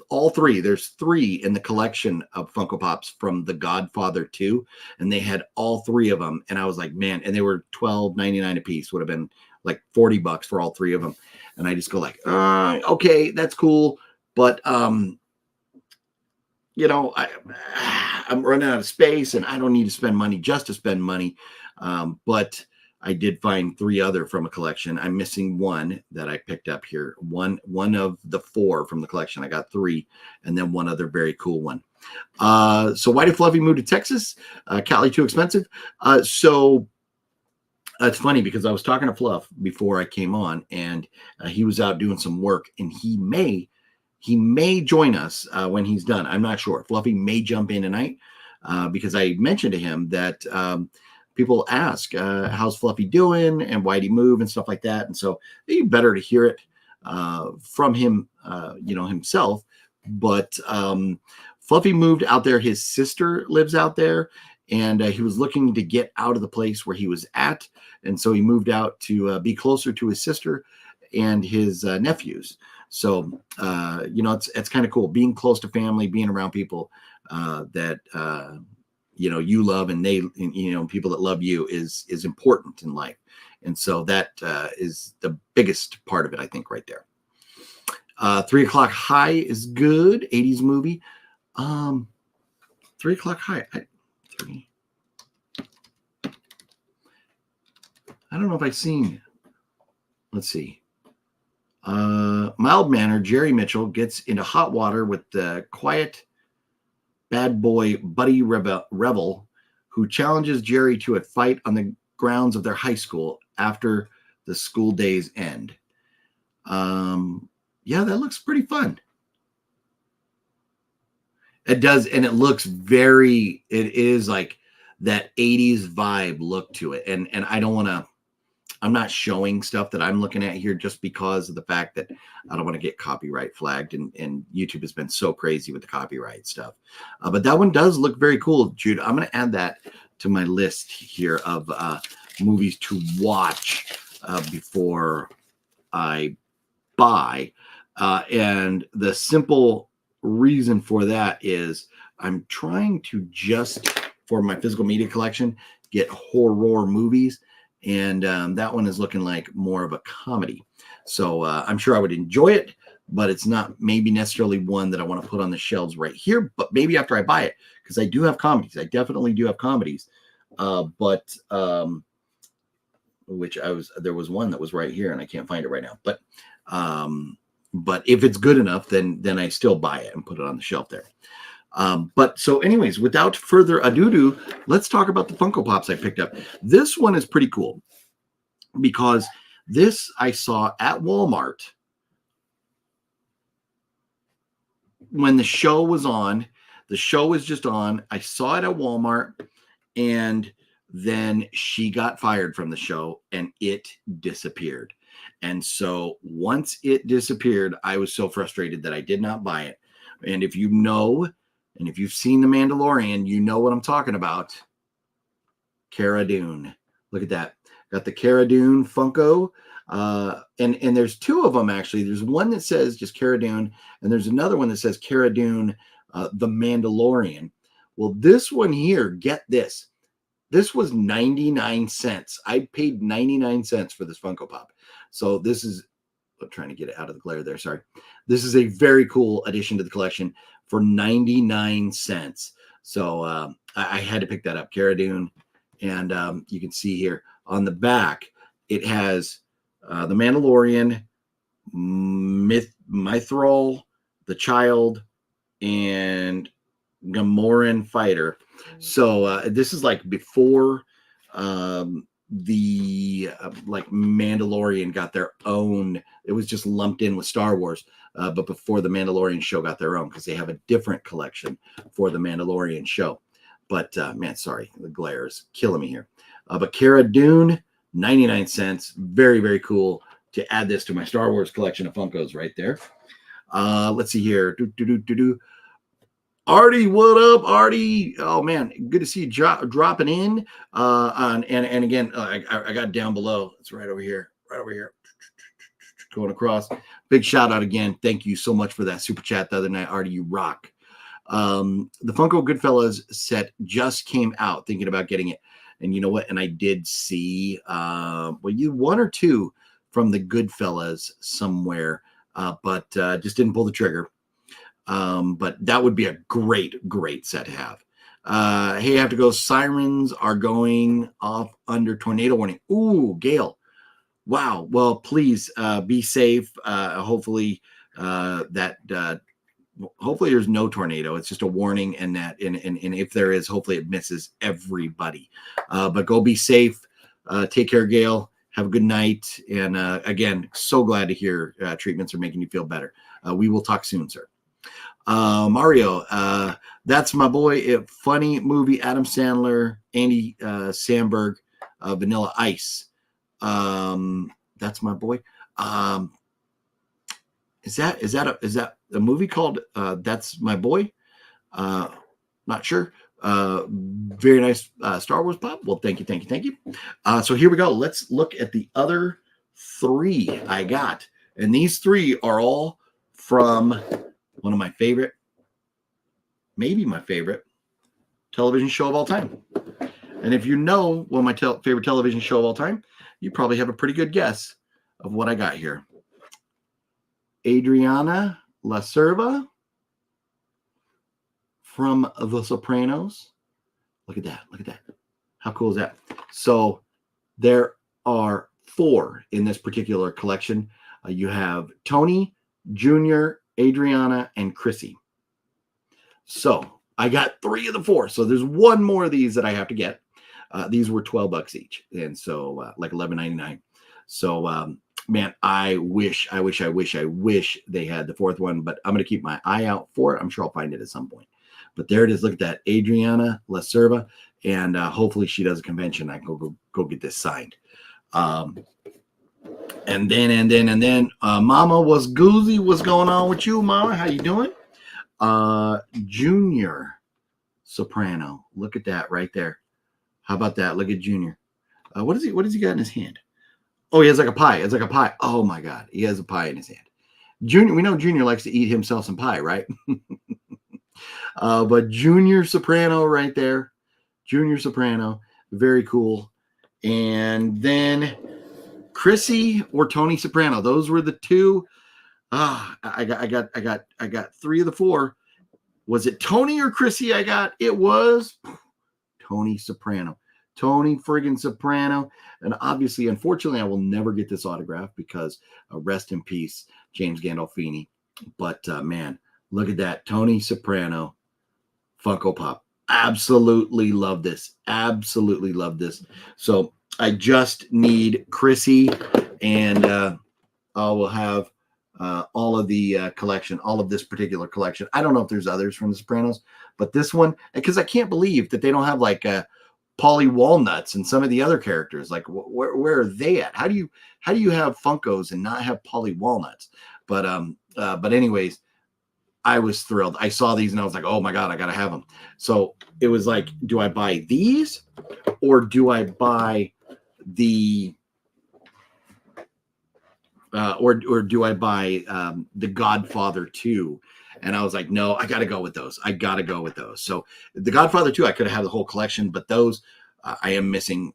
all 3. There's 3 in the collection of Funko Pops from The Godfather 2, and they had all 3 of them. And I was like, man, and they were $12.99 a piece. Would have been like $40 for all 3 of them. And I just go like, okay, that's cool, but I'm running out of space, and I don't need to spend money just to spend money. But I did find 3 other from a collection. I'm missing 1 that I picked up here. One of the 4 from the collection. I got 3, and then 1 other very cool one. So why did Fluffy move to Texas? Cali too expensive. So it's funny because I was talking to Fluff before I came on, and he was out doing some work, and he may join us when he's done. I'm not sure. Fluffy may jump in tonight because I mentioned to him that people ask, how's Fluffy doing and why'd he move and stuff like that. And so it'd be better to hear it from him, himself. But Fluffy moved out there. His sister lives out there, and he was looking to get out of the place where he was at. And so he moved out to be closer to his sister and his nephews. So, it's kind of cool being close to family, being around people that, you love, and they, people that love you is important in life. And so that is the biggest part of it, I think, right there. 3 O'Clock High is good. 80s movie. 3 O'Clock High. I don't know if I've seen. Let's see. Mild-mannered Jerry Mitchell gets into hot water with the quiet bad boy Buddy Revel, who challenges Jerry to a fight on the grounds of their high school after the school days end. Yeah, that looks pretty fun. It does, and it looks it is like that 80s vibe look to it. And I don't want to, I'm not showing stuff that I'm looking at here just because of the fact that I don't want to get copyright flagged, and YouTube has been so crazy with the copyright stuff. But that one does look very cool, Jude. I'm going to add that to my list here of movies to watch before I buy. And the simple reason for that is I'm trying to just, for my physical media collection, get horror movies. And that one is looking like more of a comedy. So I'm sure I would enjoy it, but it's not maybe necessarily one that I want to put on the shelves right here, but maybe after I buy it, because I do have comedies. I definitely do have comedies. Which there was one that was right here and I can't find it right now. But if it's good enough, then I still buy it and put it on the shelf there. But so anyways, without further ado, let's talk about the Funko Pops I picked up. This one is pretty cool because this I saw at Walmart when the show was on. The show was just on. I saw it at Walmart, and then she got fired from the show and it disappeared. And so once it disappeared, I was so frustrated that I did not buy it. And if you know, and if you've seen The Mandalorian, you know what I'm talking about. Cara Dune. Look at that. Got the Cara Dune Funko. And there's two of them, actually. There's one that says just Cara Dune, and there's another one that says Cara Dune, The Mandalorian. Well, this one here, get this. This was 99 cents. I paid 99 cents for this Funko Pop. So this is, I'm trying to get it out of the glare there. Sorry. This is a very cool addition to the collection for 99 cents. So I had to pick that up. Cara Dune. And you can see here on the back, it has the Mandalorian, Mithril, the Child, and Gamoran Fighter. So this is like before the like Mandalorian got their own. It was just lumped in with Star Wars, but before the Mandalorian show got their own, because they have a different collection for the Mandalorian show. But man, sorry, the glare is killing me here. But Cara Dune, 99 cents. Very, very cool to add this to my Star Wars collection of Funkos right there. Let's see here. Artie, what up, Artie? Oh man, good to see you dropping in. And again, I got down below. It's right over here, going across. Big shout out again. Thank you so much for that super chat the other night, Artie. You rock. The Funko Goodfellas set just came out. Thinking about getting it, and you know what? And I did see one or two from the Goodfellas somewhere, but just didn't pull the trigger. But that would be a great set to have. Hey, I have to go. Sirens are going off under tornado warning. Ooh, Gale. Wow. Well, please be safe. Hopefully hopefully there's no tornado. It's just a warning, and if there is, hopefully it misses everybody. But go be safe. Take care, Gale. Have a good night. And again, so glad to hear treatments are making you feel better. We will talk soon, sir. Mario, that's my boy. Funny movie, Adam Sandler, Andy Samberg, Vanilla Ice. That's my boy. Is that a movie called That's My Boy? Not sure. Very nice Star Wars pop. Well, thank you. So here we go. Let's look at the other three I got. And these three are all from one of my favorite, maybe my favorite television show of all time. And if you know one of my favorite television show of all time, you probably have a pretty good guess of what I got here. Adriana La Cerva from The Sopranos. Look at that. How cool is that? So there are 4 in this particular collection. You have Tony, Junior, Adriana, and Chrissy. So I got 3 of the 4. So there's one more of these that I have to get. These were $12 each, and so like $11.99. So man, I wish they had the 4th one, but I'm gonna keep my eye out for it. I'm sure I'll find it at some point. But there it is. Look at that, Adriana La Serva, and hopefully she does a convention. I can go get this signed. And then Mama was Goozy. What's going on with you, Mama? How you doing? Junior Soprano. Look at that right there. How about that? Look at Junior. What does he got in his hand? Oh, he has like a pie. It's like a pie. Oh my God, he has a pie in his hand. Junior, we know Junior likes to eat himself some pie, right? But Junior Soprano right there. Junior Soprano, very cool. And then Chrissy or Tony Soprano. Those were the 2. I got 3 of the 4. Was it Tony or Chrissy I got? It was Tony Soprano. Tony friggin' Soprano. And obviously, unfortunately, I will never get this autograph because rest in peace, James Gandolfini. But man, look at that. Tony Soprano Funko Pop. Absolutely love this. Absolutely love this. So I just need Chrissy, and I will have all of the collection, all of this particular collection. I don't know if there's others from the Sopranos, but this one, because I can't believe that they don't have like Polly Walnuts and some of the other characters. Like where are they at? How do you have Funkos and not have Polly Walnuts? But anyways, I was thrilled. I saw these and I was like, oh my God, I gotta have them. So it was like, do I buy these or do I buy the or do I buy the Godfather 2? And I was like, no, I got to go with those. I got to go with those. So the Godfather 2, I could have had the whole collection, but those I am missing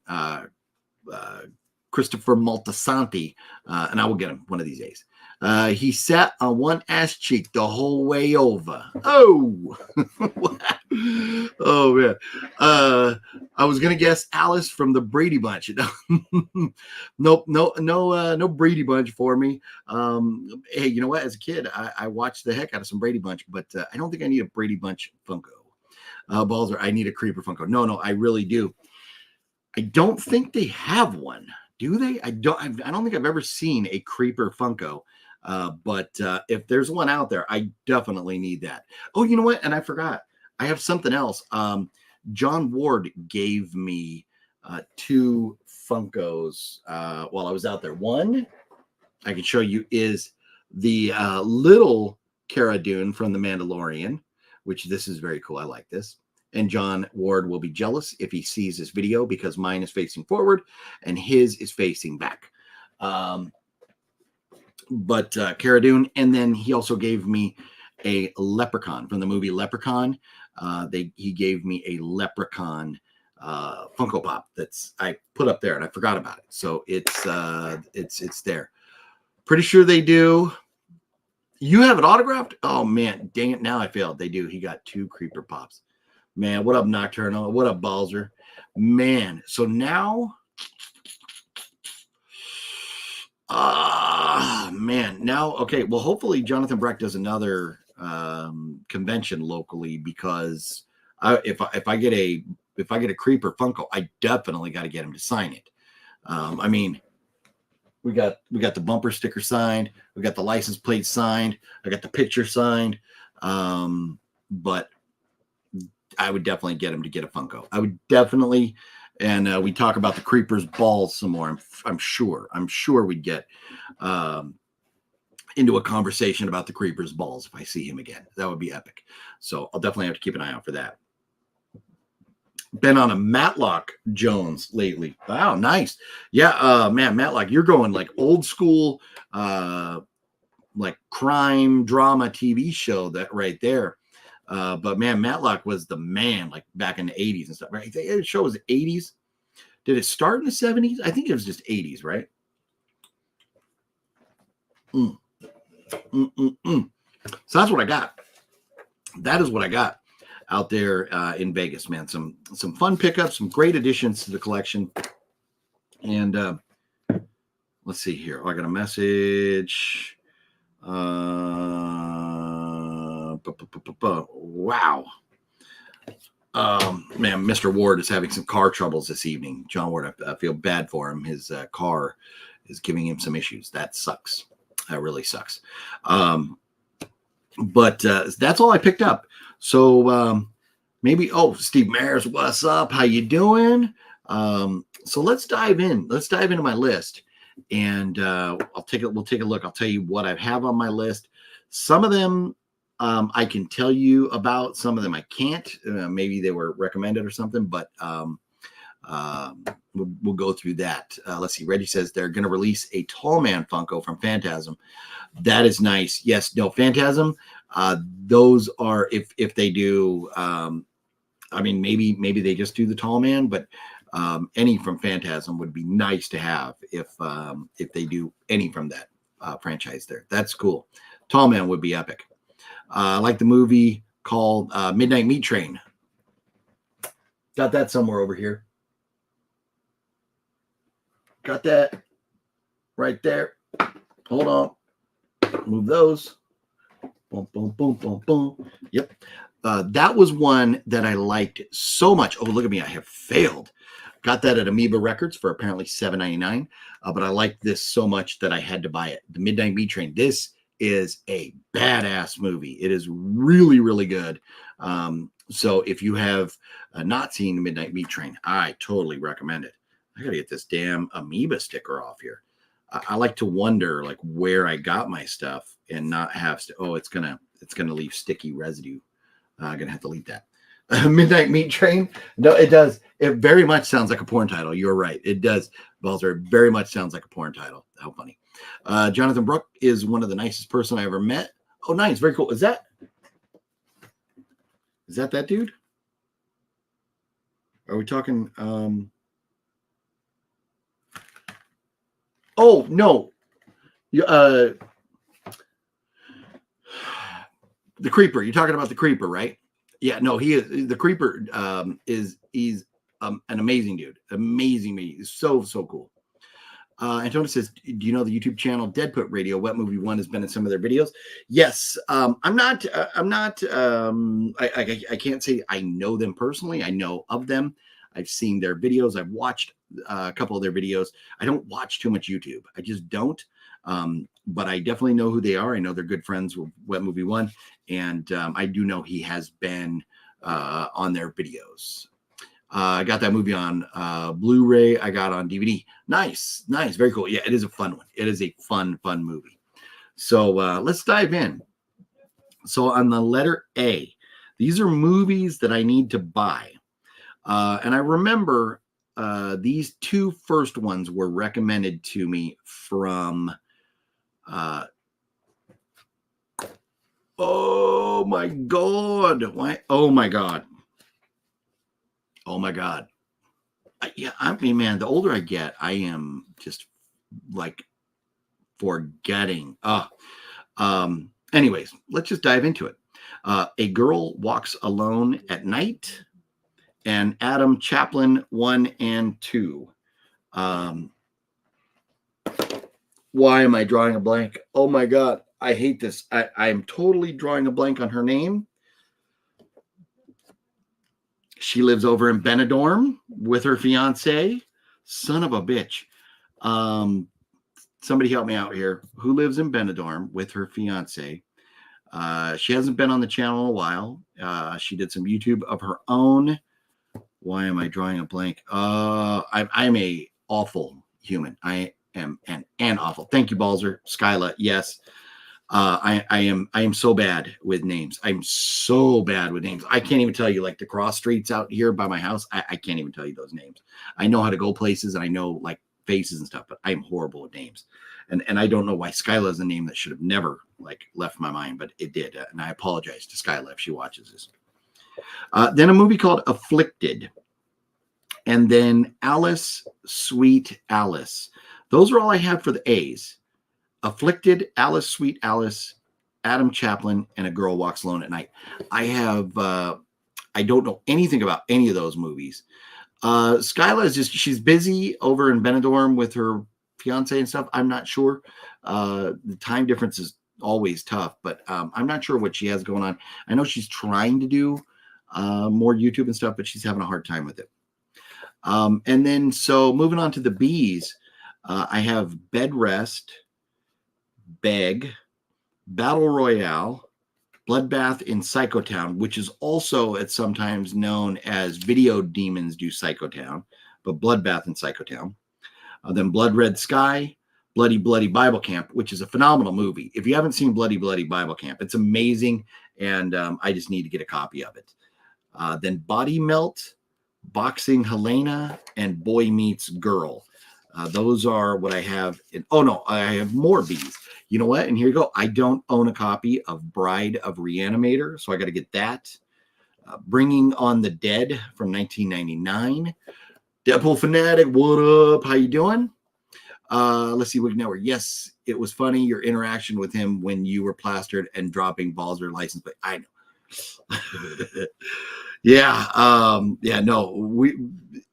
Christopher Moltisanti, and I will get him one of these days. He sat on one ass cheek the whole way over. Oh, oh man. I was gonna guess Alice from the Brady Bunch. Nope, no Brady Bunch for me. Hey, you know what? As a kid, I watched the heck out of some Brady Bunch, but I don't think I need a Brady Bunch Funko. Balzer, I need a Creeper Funko. No, I really do. I don't think they have one. Do they? I don't think I've ever seen a Creeper Funko. But if there's one out there, I definitely need that. Oh, you know what? And I forgot. I have something else. John Ward gave me 2 Funkos while I was out there. One I can show you is the little Cara Dune from The Mandalorian, which this is very cool. I like this. And John Ward will be jealous if he sees this video because mine is facing forward and his is facing back. But Cara Dune, and then he also gave me a Leprechaun from the movie Leprechaun. He gave me a Leprechaun Funko Pop that's I put up there and I forgot about it. So it's there. Pretty sure they do. You have it autographed? Oh man, dang it! Now I failed. They do. He got 2 Creeper Pops. Man, what up, Nocturnal? What up, Balzer? Man, so now. Man, now okay. Well, hopefully Jonathan Breck does another convention locally because if I get a Creeper Funko, I definitely got to get him to sign it. I mean, we got the bumper sticker signed, we got the license plate signed, I got the picture signed, but I would definitely get him to get a Funko. I would definitely. And we talk about the Creeper's balls some more. I'm sure we'd get into a conversation about the Creeper's balls if I see him again. That would be epic. So I'll definitely have to keep an eye out for that. Been on a Matlock Jones lately. Wow, nice. Yeah, man, Matlock, you're going like old school, like crime drama TV show that right there. But man, Matlock was the man like back in the 80s and stuff, right? The show was 80s. Did it start in the 70s? I think it was just 80s, right? So that's what I got. That is what I got out there in Vegas, man. Some fun pickups, some great additions to the collection. And let's see here. I got a message. Wow. Man, Mr. Ward is having some car troubles this evening. John Ward, I feel bad for him. His car is giving him some issues. That sucks. That really sucks. But that's all I picked up. So maybe, Steve Mayers, what's up? How you doing? So let's dive in. Let's dive into my list, and we'll take a look. I'll tell you what I have on my list. Some of them I can tell you about. Some of them I can't. Maybe they were recommended or something, but we'll go through that. Let's see. Reggie says they're going to release a Tall Man Funko from Phantasm. That is nice. Yes, no, Phantasm. Those are, if they do, I mean, maybe they just do the Tall Man, but any from Phantasm would be nice to have if they do any from that franchise there. That's cool. Tall Man would be epic. Like the movie called Midnight Meat Train. Got that somewhere over here. Got that right there. Hold on. Move those. Boom, boom, boom, boom, boom. Yep. That was one that I liked so much. Oh, look at me. I have failed. Got that at Amoeba Records for apparently $7.99. But I liked this so much that I had to buy it. The Midnight Meat Train. This is a badass movie. It is really, really good. So if you have not seen the Midnight Meat Train, I totally recommend it. I got to get this damn Amoeba sticker off here. I like to wonder like where I got my stuff and not have it's gonna leave sticky residue. I'm gonna have to delete that. Midnight Meat Train. No, it does. It very much sounds like a porn title. You're right. It does. Balzer, it very much sounds like a porn title. How funny. Jonathan Brooke is one of the nicest person I ever met. Oh, nice. Very cool. Is that dude? Are we talking? Oh, no. The Creeper. You're talking about the Creeper, right? Yeah, no, he is. The Creeper he's an amazing dude. Amazing me. He's so cool. Antonis says, do you know the YouTube channel Dead Put Radio? Wet Movie One has been in some of their videos. Yes. I can't say I know them personally. I know of them. I've seen their videos. I've watched a couple of their videos. I don't watch too much YouTube. I just don't. But I definitely know who they are. I know they're good friends with Wet Movie One. And I do know he has been on their videos. I got that movie on Blu-ray. I got on DVD. Nice. Very cool. Yeah, it is a fun one. It is a fun movie. So let's dive in. So on the letter A, these are movies that I need to buy. And I remember these two first ones were recommended to me from oh my God. Why? Oh my God. Yeah, I mean, man, the older I get, I am just like forgetting. Anyways, let's just dive into it. A Girl Walks Alone at Night and Adam Chaplin 1 and 2. Why am I drawing a blank? Oh my God, I hate this. I'm totally drawing a blank on her name. She lives over in Benidorm with her fiance. Son of a bitch. Somebody help me out here. Who lives in Benidorm with her fiance? She hasn't been on the channel in a while. She did some YouTube of her own. Why am I drawing a blank? I'm a awful human. I am an awful. Thank you, Balzer. Skyla, yes. I am so bad with names. I'm so bad with names. I can't even tell you like the cross streets out here by my house. I can't even tell you those names. I know how to go places and I know like faces and stuff, but I'm horrible with names. And I don't know why Skyla is a name that should have never like left my mind, but it did. And I apologize to Skyla if she watches this. Then a movie called Afflicted. And then Alice, Sweet Alice. Those are all I have for the A's. Afflicted, Alice, Sweet Alice, Adam Chaplin, and A Girl Walks Alone at Night. I don't know anything about any of those movies. Skyla is she's busy over in Benidorm with her fiance and stuff. I'm not sure. The time difference is always tough, but I'm not sure what she has going on. I know she's trying to do more YouTube and stuff, but she's having a hard time with it. And then, so moving on to the bees, I have Bed Rest, Beg, Battle Royale, Bloodbath in Psychotown, which is also at sometimes known as Video Demons Do Psychotown, but Bloodbath in Psychotown. Then Blood Red Sky, Bloody Bloody Bible Camp, which is a phenomenal movie. If you haven't seen Bloody Bloody Bible Camp, it's amazing, and I just need to get a copy of it. Then Body Melt, Boxing Helena, and Boy Meets Girl. Those are what I have. Oh, no, I have more bees. You know what? And here you go. I don't own a copy of Bride of Reanimator, so I got to get that. Bringing on the Dead from 1999. Deadpool Fanatic, what up? How you doing? Let's see, Wig Network. Yes, it was funny, your interaction with him when you were plastered and dropping balls or license plate. I know. Yeah, no,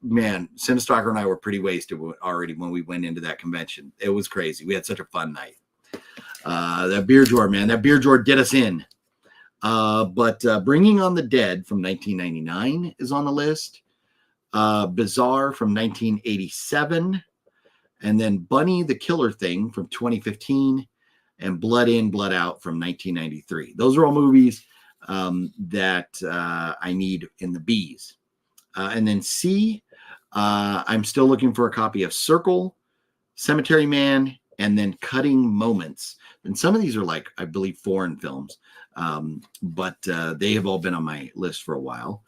Cinestalker and I were pretty wasted already when we went into that convention. It was crazy. We had such a fun night. That beer drawer, man, that beer drawer did us in. But Bringing on the Dead from 1999 is on the list. Bizarre from 1987. And then Bunny the Killer Thing from 2015. And Blood In, Blood Out from 1993. Those are all movies that I need in the bees. And then C, I'm still looking for a copy of Circle, Cemetery Man, and then Cutting Moments. And some of these are like, I believe, foreign films, but they have all been on my list for a while.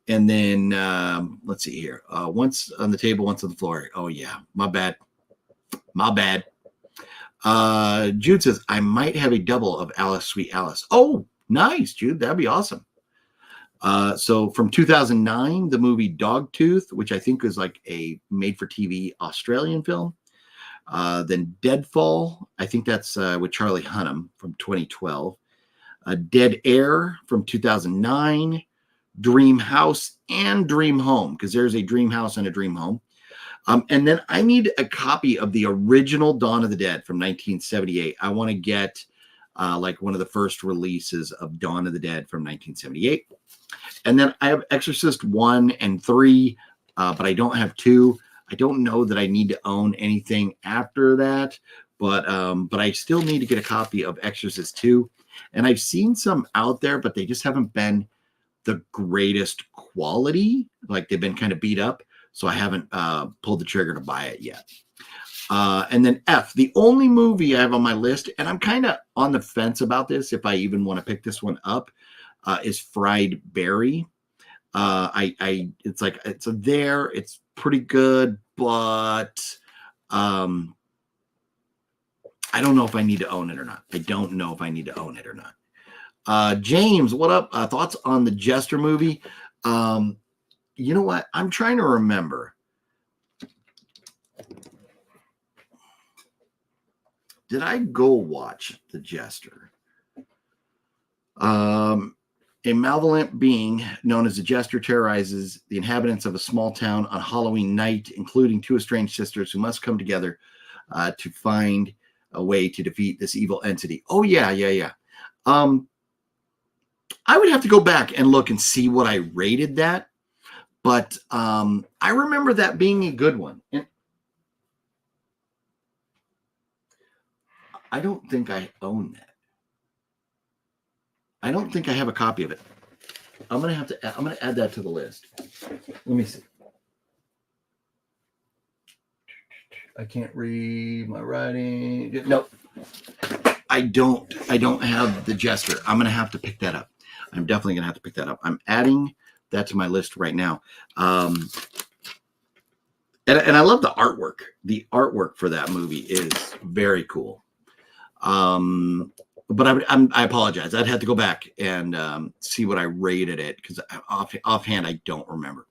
And then let's see here. Once on the table, once on the floor. Oh, yeah. My bad. Jude says, I might have a double of Alice, Sweet Alice. Oh, nice, Jude. That'd be awesome. So from 2009, the movie Dogtooth, which I think is like a made-for-TV Australian film. Then Deadfall, I think that's with Charlie Hunnam from 2012. Dead Air from 2009. Dream House and Dream Home, because there's a Dream House and a Dream Home. And then I need a copy of the original Dawn of the Dead from 1978. I want to get like one of the first releases of Dawn of the Dead from 1978. And then I have Exorcist 1 and 3, but I don't have 2. I don't know that I need to own anything after that, but I still need to get a copy of Exorcist 2. And I've seen some out there, but they just haven't been the greatest quality. Like they've been kind of beat up. So I haven't pulled the trigger to buy it yet. And then F, the only movie I have on my list, and I'm kind of on the fence about this, if I even want to pick this one up, is Fried Berry. It's like, it's pretty good, but I don't know if I need to own it or not. James, what up? Thoughts on the Jester movie? You know what? I'm trying to remember. Did I go watch The Jester? A malevolent being known as the Jester terrorizes the inhabitants of a small town on Halloween night, including two estranged sisters who must come together to find a way to defeat this evil entity. Oh, yeah. I would have to go back and look and see what I rated that. But I remember that being a good one. And I don't think I own that. I don't think I have a copy of it. I'm going to add that to the list. Let me see. I can't read my writing. No. I don't have the Jester. I'm going to have to pick that up. I'm definitely going to have to pick that up. I'm adding that to my list right now. And I love the artwork. The artwork for that movie is very cool. But I apologize. I'd have to go back and see what I rated it, because offhand I don't remember.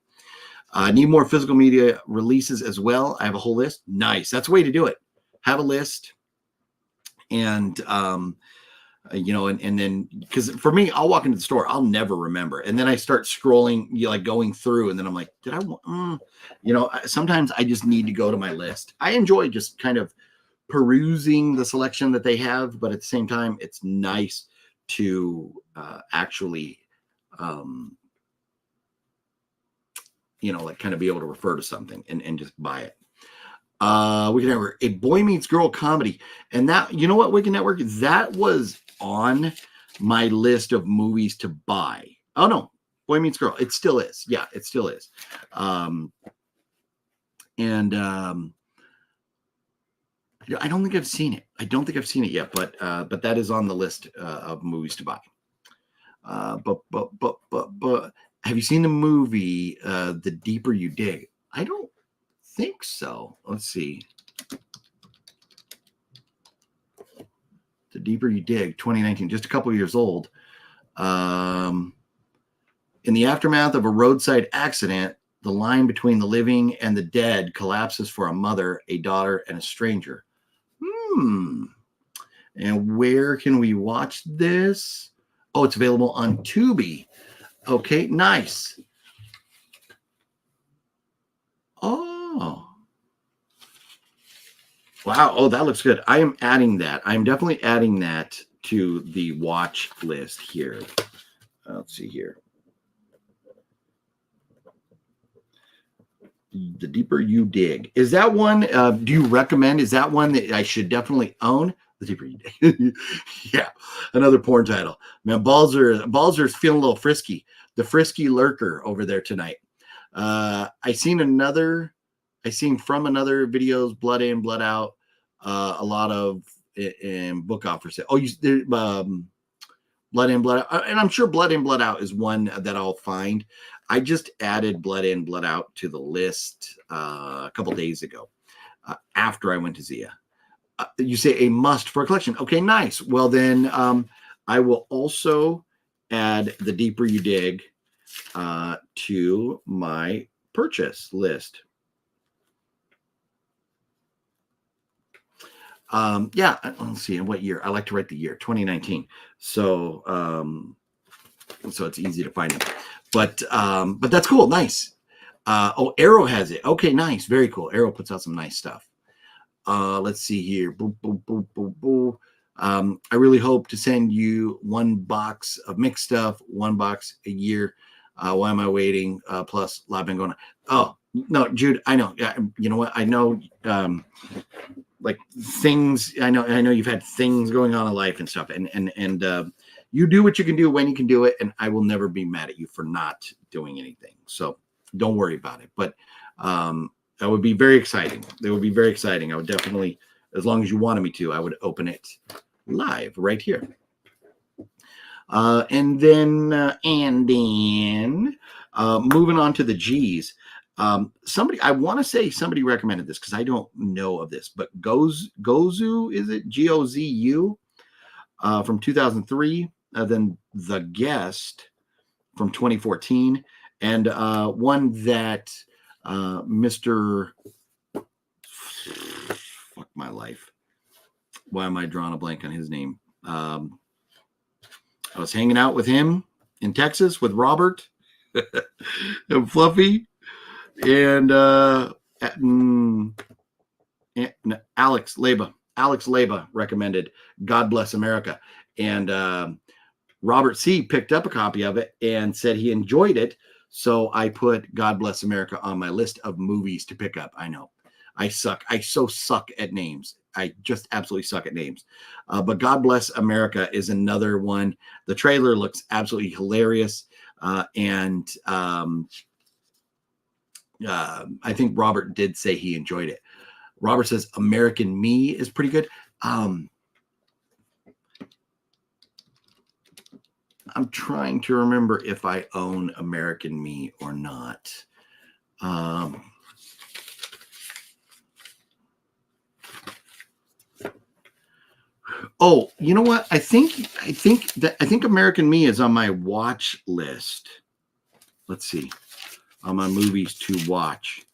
Need more physical media releases as well. I have a whole list. Nice. That's the way to do it. Have a list. And and then because for me, I'll walk into the store, I'll never remember, and then I start scrolling, like going through, and then I'm like, did I want? Sometimes I just need to go to my list. I enjoy just kind of perusing the selection that they have, but at the same time, it's nice to actually, like kind of be able to refer to something and just buy it. Wicked Network, a boy meets girl comedy, and that Wicked Network, that was on my list of movies to buy. Oh no, Boy Meets Girl, it still is. Yeah, it still is. I don't think I've seen it. I don't think I've seen it yet, but that is on the list of movies to buy. But have you seen the movie The Deeper You Dig? I don't think so. Let's see. The Deeper You Dig, 2019, just a couple of years old. In the aftermath of a roadside accident, the line between the living and the dead collapses for a mother, a daughter, and a stranger. And where can we watch this? Oh, it's available on Tubi. Okay, nice. Oh. Wow. Oh, that looks good. I am adding that. I'm definitely adding that to the watch list here. Let's see here. The Deeper You Dig. Is that one, do you recommend? Is that one that I should definitely own? The Deeper You Dig. Yeah. Another porn title. Man, Balzer's feeling a little frisky. The frisky lurker over there tonight. I seen from another videos, Blood In, Blood Out, a lot of in book offers. Oh, Blood In, Blood Out, and I'm sure Blood In, Blood Out is one that I'll find. I just added Blood In, Blood Out to the list a couple days ago after I went to Zia. You say a must for a collection. Okay, nice. Well, then I will also add The Deeper You Dig to my purchase list. Yeah, let's see. In what year? I like to write the year, 2019. So it's easy to find it. But that's cool. Nice. Arrow has it. Okay, nice. Very cool. Arrow puts out some nice stuff. Let's see here. Boo, boo, boo, boo, boo. I really hope to send you one box of mixed stuff, one box a year. Why am I waiting? Plus, a lot been going on. Oh, no, Jude, I know. You know what? I know like things. I know you've had things going on in life and stuff. And you do what you can do when you can do it. And I will never be mad at you for not doing anything. So don't worry about it. But that would be very exciting. It would be very exciting. I would definitely, as long as you wanted me to, I would open it live right here. And then moving on to the G's. I want to say somebody recommended this because I don't know of this, but Gozu, is it Gozu from 2003? Then The Guest from 2014, and one that Mr. Fuck my life. Why am I drawing a blank on his name? I was hanging out with him in Texas with Robert and Fluffy and Alex Leba. Alex Leba recommended God Bless America. And Robert C. picked up a copy of it and said he enjoyed it. So I put God Bless America on my list of movies to pick up. I know. I suck. I so suck at names. I just absolutely suck at names. But God Bless America is another one. The trailer looks absolutely hilarious. And I think Robert did say he enjoyed it. Robert says American Me is pretty good. I'm trying to remember if I own American Me or not. Oh, you know what? I think American Me is on my watch list. Let's see. On my movies to watch.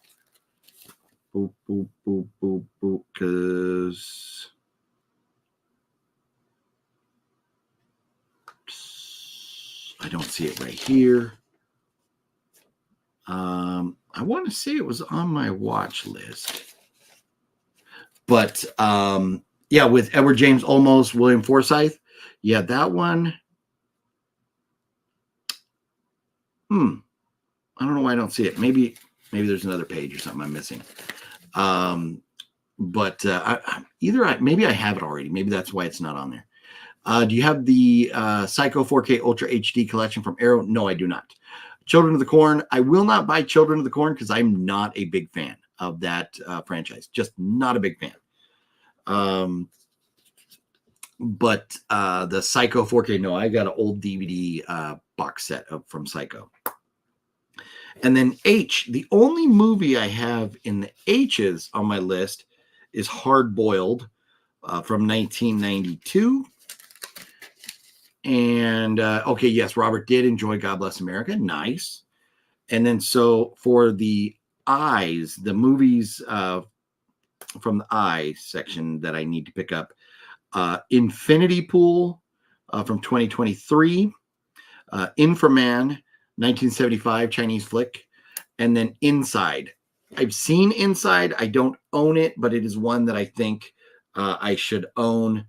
Boop, boop, boop, boop, boop. Because I don't see it right here. I want to say it was on my watch list. But yeah, with Edward James Olmos, William Forsythe. Yeah, that one. I don't know why I don't see it. Maybe there's another page or something I'm missing. But maybe I have it already. Maybe that's why it's not on there. Do you have the Psycho 4K Ultra HD collection from Arrow? No, I do not. Children of the Corn. I will not buy Children of the Corn because I'm not a big fan of that franchise. Just not a big fan. But the Psycho 4K, no, I got an old DVD box set from Psycho. And then H, the only movie I have in the H's on my list is Hard Boiled from 1992. And okay, yes, Robert did enjoy God Bless America. Nice. And then so for the I's, the movies from the I section that I need to pick up, Infinity Pool from 2023, Inframan, 1975 Chinese flick, and then Inside. I've seen Inside. I don't own it, but it is one that I think I should own.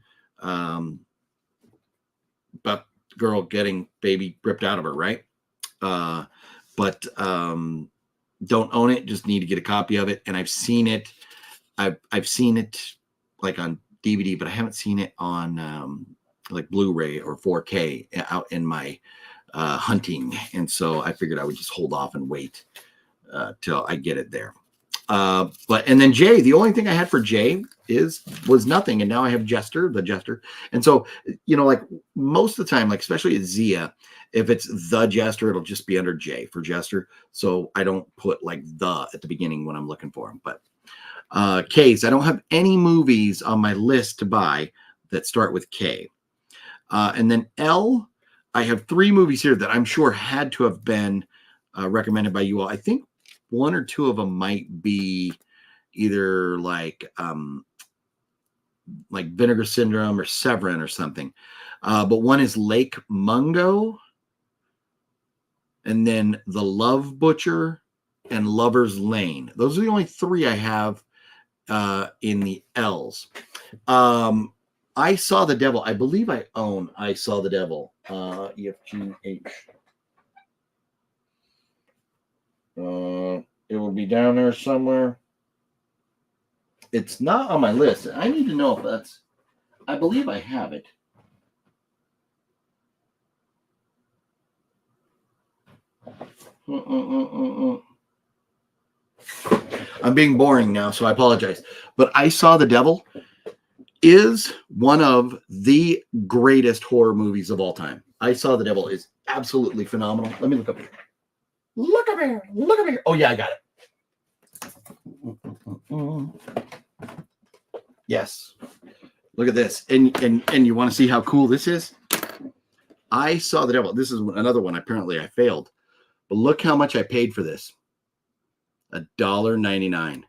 But girl getting baby ripped out of her, right? But don't own it. Just need to get a copy of it. And I've seen it. I've seen it like on DVD, but I haven't seen it on like Blu-ray or 4K out in my hunting. And so I figured I would just hold off and wait till I get it there. And then Jay, the only thing I had for Jay was nothing. And now I have the Jester. And so, like most of the time, like especially at Zia, if it's the Jester, it'll just be under J for Jester. So I don't put like the at the beginning when I'm looking for them. But K's, I don't have any movies on my list to buy that start with K. And then L, I have 3 movies here that I'm sure had to have been recommended by you all. I think 1 or 2 of them might be either like Vinegar Syndrome or Severin or something. But one is Lake Mungo, and then The Love Butcher and Lover's Lane. Those are the only 3 I have in the L's. I Saw the Devil. I believe I own I Saw the Devil. EFGH. It will be down there somewhere. It's not on my list. I need to know if that's... I believe I have it. I'm being boring now, so I apologize. But I Saw the Devil is one of the greatest horror movies of all time. I Saw the Devil is absolutely phenomenal. Let me look up here. Look up here. Look up here. Oh, yeah, I got it. Yes. Look at this. And you want to see how cool this is? I Saw the Devil. This is another one. Apparently, I failed. But look how much I paid for this. $1.99.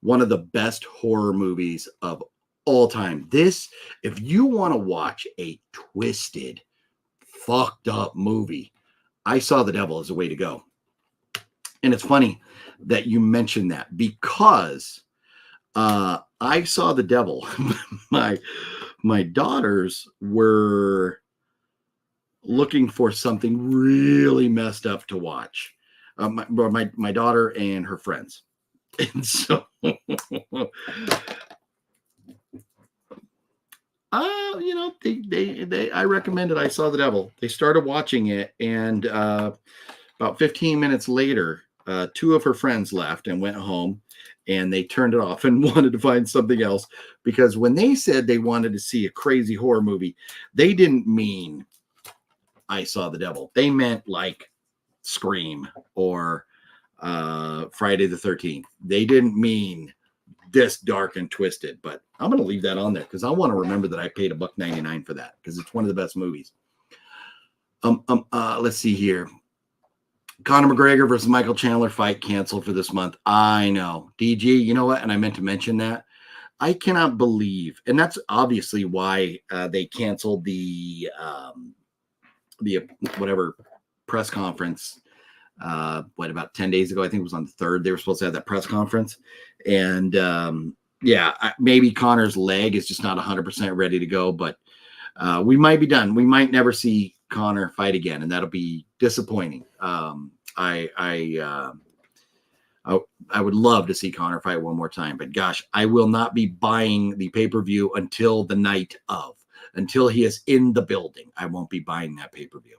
One of the best horror movies of all time. This, if you want to watch a twisted, fucked up movie, I Saw the Devil is the way to go. And it's funny that you mentioned that because I Saw the Devil. my daughters were looking for something really messed up to watch. My daughter and her friends. And so I recommended I Saw the Devil. They started watching it, and about 15 minutes later, 2 of her friends left and went home, and they turned it off and wanted to find something else, because when they said they wanted to see a crazy horror movie, they didn't mean I Saw the Devil. They meant like Scream or Friday the 13th. They didn't mean this dark and twisted, but I'm going to leave that on there because I want to remember that I paid $1.99 for that because it's one of the best movies. Let's see here. Conor McGregor versus Michael Chandler fight canceled for this month. I know. DG, you know what? And I meant to mention that. I cannot believe, and that's obviously why they canceled the whatever press conference. About 10 days ago, I think it was on the 3rd, they were supposed to have that press conference. And maybe Connor's leg is just not 100% ready to go, but we might be done. We might never see Connor fight again, and that'll be disappointing. I would love to see Connor fight one more time, but gosh, I will not be buying the pay-per-view until the night of, until he is in the building. I won't be buying that pay-per-view.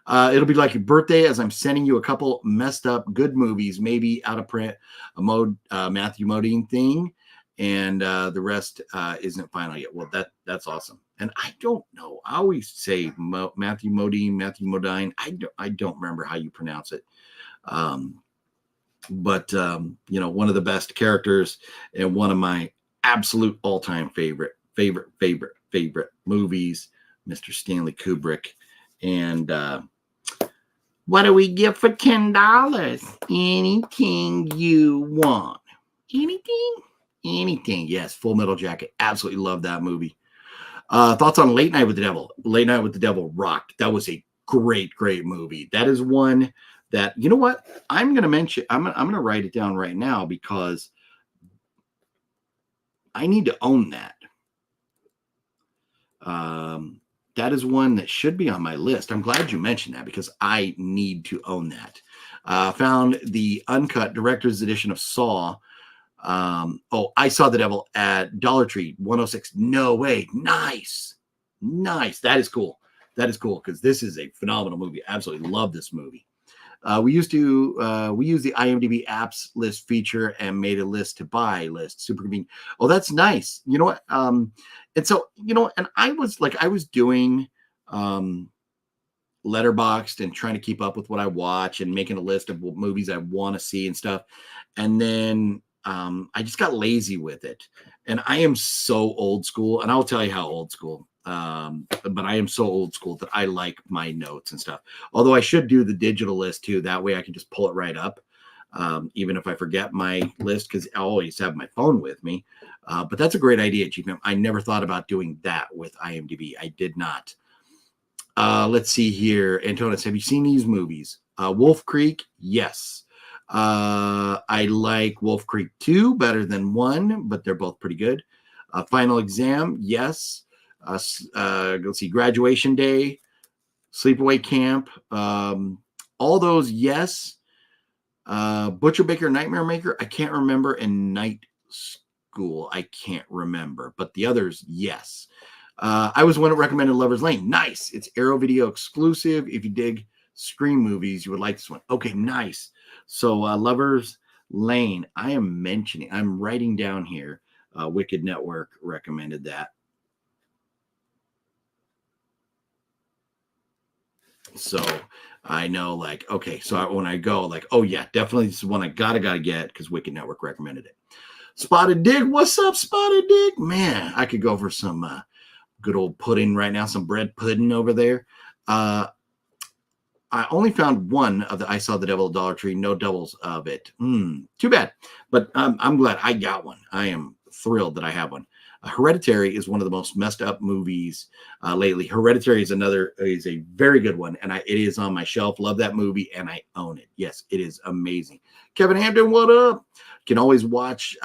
It'll be like your birthday as I'm sending you a couple messed up good movies, maybe out of print, a Matthew Modine thing, and the rest isn't final yet. Well, that's awesome. And I don't know. I always say Matthew Modine. I don't remember how you pronounce it. But one of the best characters and one of my absolute all-time favorite movies, Mr. Stanley Kubrick. And what do we get for $10? Anything you want. Anything. Yes, Full Metal Jacket. Absolutely love that movie. Thoughts on Late Night with the Devil? Late Night with the Devil rocked. That was a great movie. That is one that, you know what? I'm going to mention. I'm going to write it down right now because I need to own that. That is one that should be on my list. I'm glad you mentioned that because I need to own that. Found the uncut director's edition of Saw. I Saw the Devil at Dollar Tree 106. No way. Nice. That is cool because this is a phenomenal movie. Absolutely love this movie. We use the IMDb apps list feature and made a list to buy list. Super convenient. Oh, that's nice. You know what? And so, and I was doing Letterboxd and trying to keep up with what I watch and making a list of what movies I want to see and stuff. And then I just got lazy with it. And I am so old school, and I'll tell you how old school. But I am so old school that I like my notes and stuff. Although I should do the digital list too. That way I can just pull it right up. Even if I forget my list, because I always have my phone with me. But that's a great idea, Chief. I never thought about doing that with IMDb. I did not. Let's see here. Antonis, have you seen these movies? Wolf Creek? Yes. I like Wolf Creek 2 better than 1, but they're both pretty good. Final Exam? Yes. Let's see, Graduation Day, Sleepaway Camp, all those, yes. Butcher Baker, Nightmare Maker, I can't remember, and Night School, I can't remember, but the others, yes. I was one that recommended Lover's Lane. Nice. It's Arrow Video exclusive. If you dig Scream movies, you would like this one. Okay, nice. So Lover's Lane, I'm writing down here. Wicked Network recommended that. So I know, okay, so when I go, oh yeah, definitely this is one I gotta get because Wicked Network recommended it. Spotted Dig, what's up, Spotted Dig? Man, I could go for some good old pudding right now, some bread pudding over there. I only found one of the I Saw the Devil at Dollar Tree, no doubles of it. Too bad, but I'm glad I got one. I am thrilled that I have one. Hereditary is one of the most messed up movies lately. Hereditary is a very good one, and it is on my shelf. Love that movie, and I own it. Yes, it is amazing. Kevin Hampton, what up? Can always watch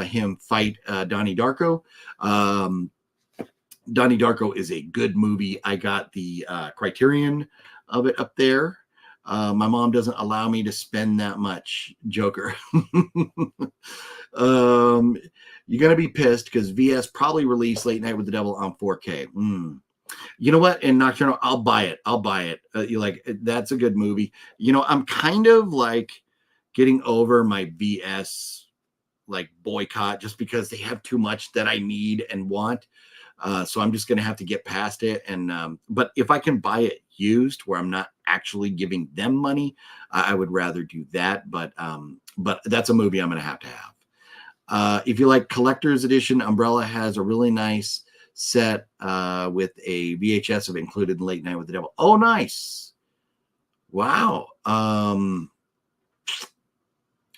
him fight Donnie Darko. Donnie Darko is a good movie. I got the Criterion of it up there. My mom doesn't allow me to spend that much. Joker. You're going to be pissed because VS probably released Late Night with the Devil on 4K. You know what? In Nocturnal, I'll buy it. That's a good movie. I'm kind of getting over my VS boycott just because they have too much that I need and want. So I'm just going to have to get past it. And but if I can buy it used where I'm not actually giving them money, I would rather do that. But that's a movie I'm going to have. If you like collector's edition, Umbrella has a really nice set with a VHS of included in Late Night with the Devil. Oh, nice. Wow. I'll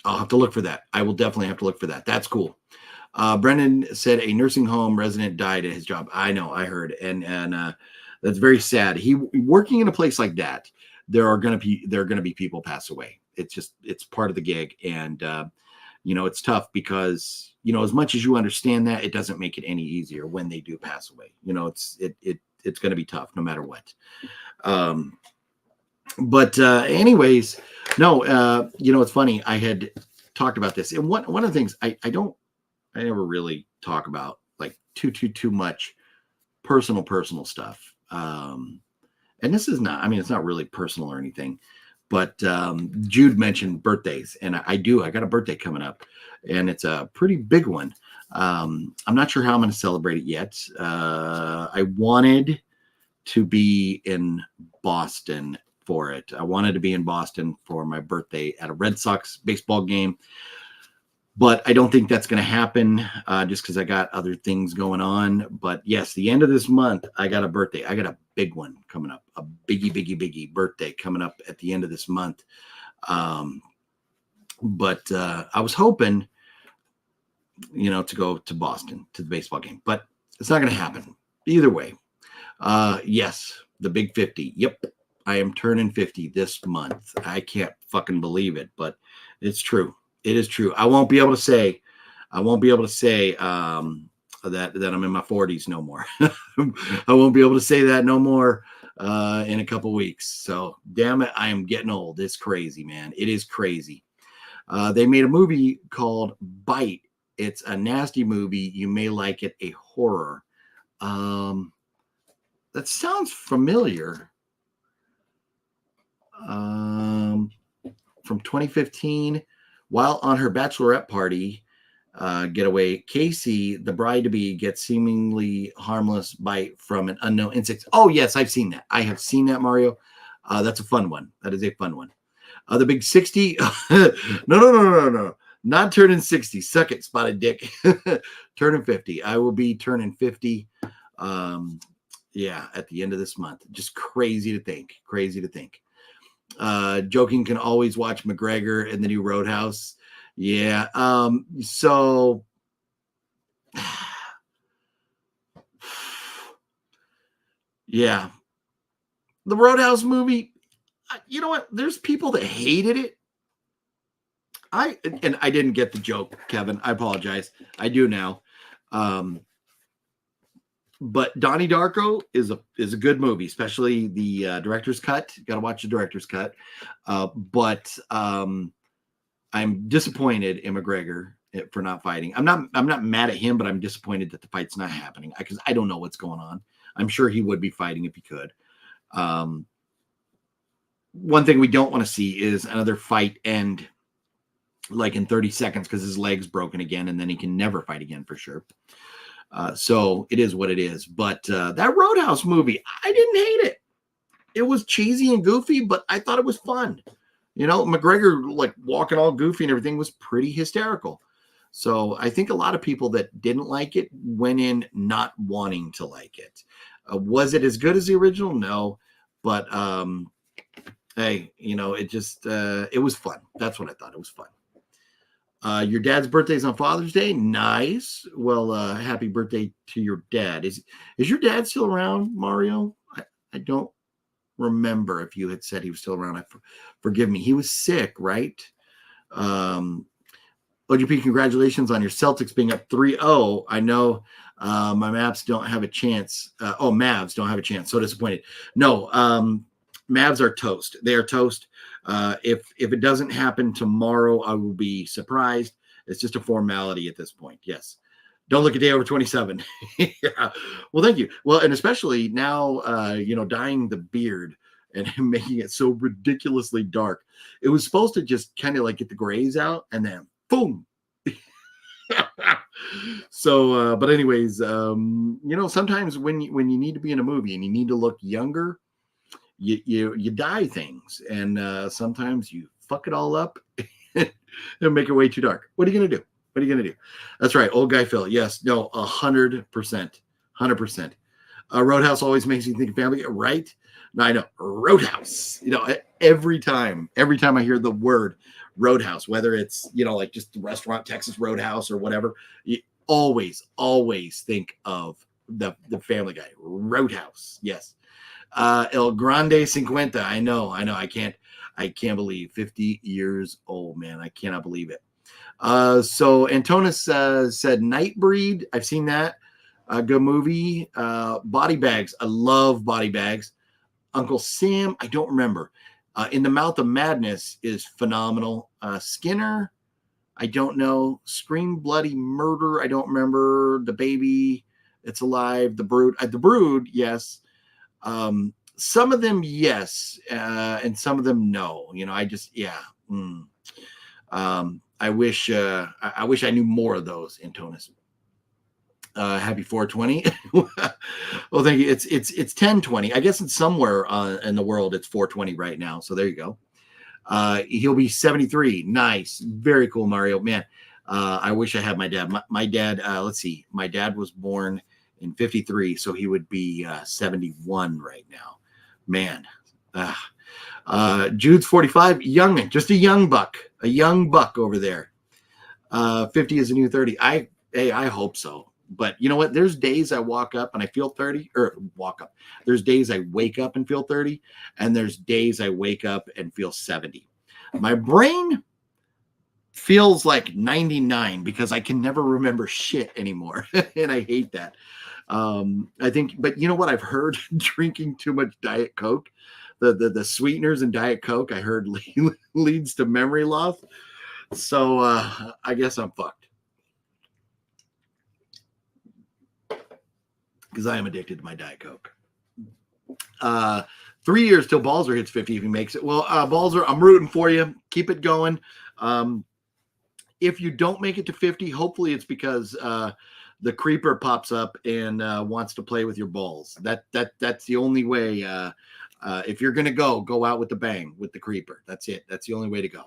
have to look for that. I will definitely have to look for that. That's cool. Brendan said a nursing home resident died at his job. I know, I heard. And That's very sad. He working in a place like that, there are going to be people pass away. It's part of the gig. And, it's tough because, as much as you understand that, it doesn't make it any easier when they do pass away. It's going to be tough no matter what. But anyways, no, it's funny. I had talked about this. And one of the things I never really talk about like too much personal stuff. And this is not, it's not really personal or anything, but Jude mentioned birthdays, and I got a birthday coming up, and it's a pretty big one. I'm not sure how I'm going to celebrate it yet. I wanted to be in Boston for it. I wanted to be in Boston for my birthday at a Red Sox baseball game, but I don't think that's going to happen just because I got other things going on. But yes, the end of this month, I got a birthday. I got a big one coming up, a biggie birthday coming up at the end of this month. But I was hoping, to go to Boston to the baseball game, but it's not going to happen either way. Yes, the big 50. Yep. I am turning 50 this month. I can't fucking believe it, but it's true. It is true. I won't be able to say that I'm in my 40s no more. I won't be able to say that no more in a couple weeks. So damn it, I am getting old. It's crazy, man. It is crazy. They made a movie called Bite. It's a nasty movie. You may like it, a horror. That sounds familiar. From 2015, while on her bachelorette party getaway, Casey, the bride-to-be, gets seemingly harmless bite from an unknown insect. Oh, yes, I've seen that. I have seen that, Mario. That's a fun one. That is a fun one. The big 60. No. Not turning 60. Suck it, spotted dick. Turning 50. I will be turning 50. At the end of this month. Just crazy to think. Joking can always watch McGregor in the new Roadhouse. Yeah. So yeah, the Roadhouse movie, you know what? There's people that hated it. I didn't get the joke, Kevin. I apologize. I do now. But Donnie Darko is a good movie, especially the director's cut. Got to watch the director's cut. But I'm disappointed in McGregor for not fighting. I'm not mad at him, but I'm disappointed that the fight's not happening because I don't know what's going on. I'm sure he would be fighting if he could. One thing we don't want to see is another fight end like in 30 seconds because his leg's broken again, and then he can never fight again for sure. So it is what it is. But that Roadhouse movie, I didn't hate it. It was cheesy and goofy, but I thought it was fun. McGregor like walking all goofy and everything was pretty hysterical. So I think a lot of people that didn't like it went in not wanting to like it. Was it as good as the original? No. But hey, it just it was fun. That's what I thought. It was fun. Your dad's birthday is on Father's Day. Nice. Well, happy birthday to your dad. Is your dad still around, Mario? I don't remember if you had said he was still around. Forgive me. He was sick, right? OGP, congratulations on your Celtics being up 3-0. I know my Mavs don't have a chance. Mavs don't have a chance. So disappointed. No, Mavs are toast. They are toast. If it doesn't happen tomorrow, I will be surprised. It's just a formality at this point. Yes. Don't look a day over 27. Yeah. Well, thank you. Well, and especially now, dyeing the beard and making it so ridiculously dark. It was supposed to just kind of like get the grays out and then boom. So, but anyways, sometimes when you need to be in a movie and you need to look younger, you dye things, and sometimes you fuck it all up and make it way too dark. What are you gonna do? That's right, old guy Phil. Yes, no, 100%. Roadhouse always makes you think of family, right? No, I know Roadhouse. Every time I hear the word Roadhouse, whether it's like just the restaurant Texas Roadhouse or whatever, you always think of the Family Guy Roadhouse. Yes. El Grande 50. I know. I can't believe 50 years old, man. I cannot believe it. So Antonis said Nightbreed. I've seen that. Good movie. Body Bags. I love Body Bags. Uncle Sam. I don't remember. In the Mouth of Madness is phenomenal. Skinner. I don't know. Scream Bloody Murder. I don't remember. The Baby. It's Alive. The Brood. The Brood. Yes. Some of them, yes. And some of them, no. You know, I just, yeah. I wish I knew more of those, Antonis. Happy 420. Well, thank you. It's 1020. I guess it's somewhere in the world. It's 420 right now. So there you go. He'll be 73. Nice. Very cool, Mario. Man, I wish I had my dad. My dad, let's see. My dad was born in 53, so he would be 71 right now. Man. Jude's 45. Youngin. Just a young buck. A young buck over there. 50 is a new 30. I hope so. But you know what? There's days I walk up and I feel 30, or walk up. There's days I wake up and feel 30, and there's days I wake up and feel 70. My brain feels like 99 because I can never remember shit anymore. And I hate that. I think, but you know what? I've heard drinking too much Diet Coke, the sweeteners in Diet Coke, I heard leads to memory loss. So I guess I'm fucked. Because I am addicted to my Diet Coke. 3 years till Balzer hits 50 if he makes it. Well, Balzer, I'm rooting for you. Keep it going. If you don't make it to 50, hopefully it's because the creeper pops up and wants to play with your balls. That's the only way. If you're going to go out with the bang with the creeper. That's it. That's the only way to go.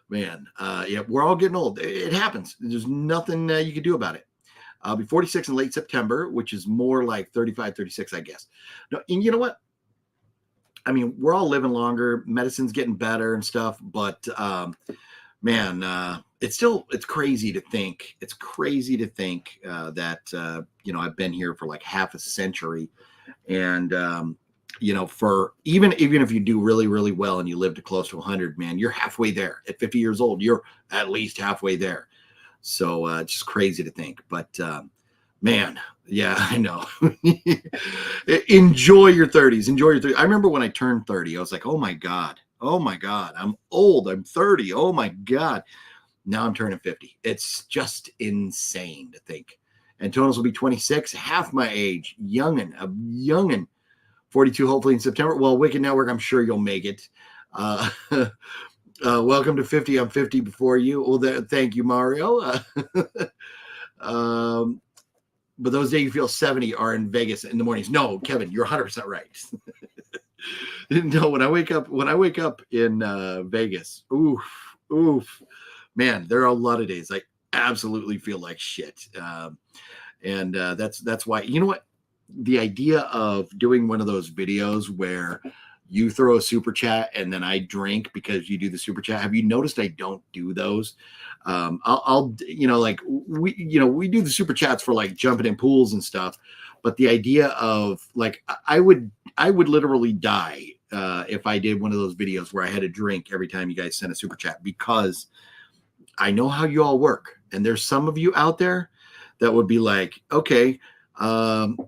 Man, yeah, we're all getting old. It happens. There's nothing you can do about it. I'll be 46 in late September, which is more like 35, 36, I guess. No, and you know what? I mean, we're all living longer. Medicine's getting better and stuff. But, man, it's crazy to think. It's crazy to think that, you know, I've been here for like half a century. And, you know, for even if you do really, really well and you live to close to 100, man, you're halfway there. At 50 years old, you're at least halfway there. So it's just crazy to think. But, man, yeah, I know. Enjoy your 30s. Enjoy your 30s. I remember when I turned 30, I was like, oh, my God. I'm old. I'm 30. Oh, my God. Now I'm turning 50. It's just insane to think. Antonis will be 26, half my age. Youngin. 42, hopefully in September. Well, Wicked Network, I'm sure you'll make it. Welcome to 50. I'm 50 before you. Well, thank you, Mario. But those days you feel 70 are in Vegas in the mornings. No, Kevin, you're 100% right. No, when I wake up in Vegas, oof, man, there are a lot of days I absolutely feel like shit. And that's why, you know what? The idea of doing one of those videos where you throw a super chat and then I drink because you do the super chat. Have you noticed I don't do those? I'll you know, like we do the super chats for like jumping in pools and stuff. But the idea of like, I would literally die if I did one of those videos where I had to drink every time you guys send a super chat, because I know how you all work. And there's some of you out there that would be like, okay,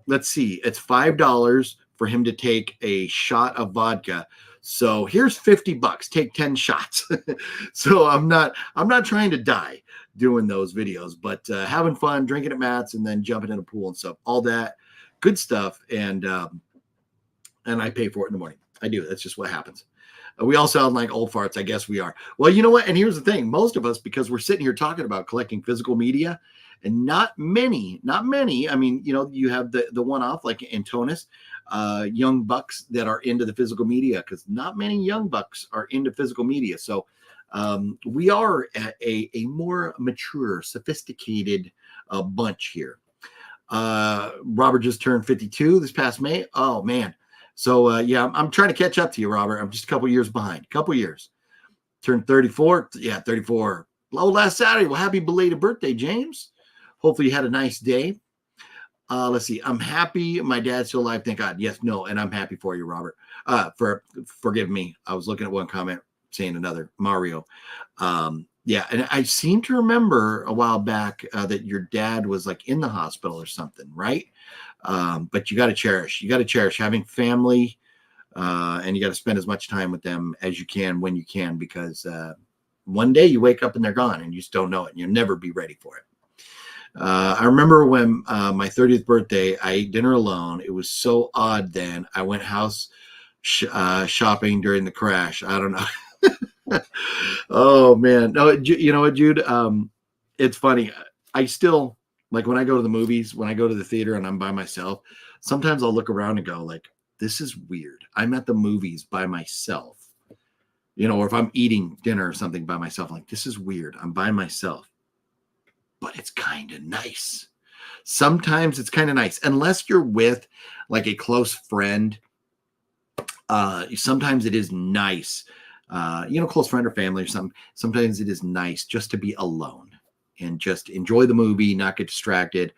let's see, it's $5 for him to take a shot of vodka. So here's $50. Take 10 shots. So I'm not trying to die doing those videos, but having fun, drinking at Matt's, and then jumping in a pool and stuff, all that good stuff. And I pay for it in the morning. I do. That's just what happens. We all sound like old farts. I guess we are. Well, you know what? And here's the thing. Most of us, because we're sitting here talking about collecting physical media, and not many. I mean, you know, you have the one-off like Antonis, young bucks that are into the physical media, because not many young bucks are into physical media. So we are a more mature, sophisticated bunch here. Robert just turned 52 this past May. Oh, man. So, yeah, I'm trying to catch up to you, Robert. I'm just a couple years behind. Couple years. Turned 34. Yeah, 34. Oh, last Saturday. Well, happy belated birthday, James. Hopefully you had a nice day. Let's see. I'm happy my dad's still alive. Thank God. Yes, no. And I'm happy for you, Robert. Forgive me. I was looking at one comment saying another. Mario. Yeah. And I seem to remember a while back that your dad was like in the hospital or something, right? But you got to cherish. You got to cherish having family, and you got to spend as much time with them as you can when you can, because one day you wake up and they're gone and you just don't know it, and you'll never be ready for it. I remember when my 30th birthday, I ate dinner alone. It was so odd then. I went house shopping during the crash. I don't know. Oh, man. No, you know what, Jude? It's funny. I still, like when I go to the movies, when I go to the theater and I'm by myself, sometimes I'll look around and go like, this is weird. I'm at the movies by myself. Or if I'm eating dinner or something by myself, like, this is weird. I'm by myself. But it's kind of nice. Sometimes it's kind of nice, unless you're with like a close friend. Sometimes it is nice, close friend or family or something. Sometimes it is nice just to be alone and just enjoy the movie, not get distracted,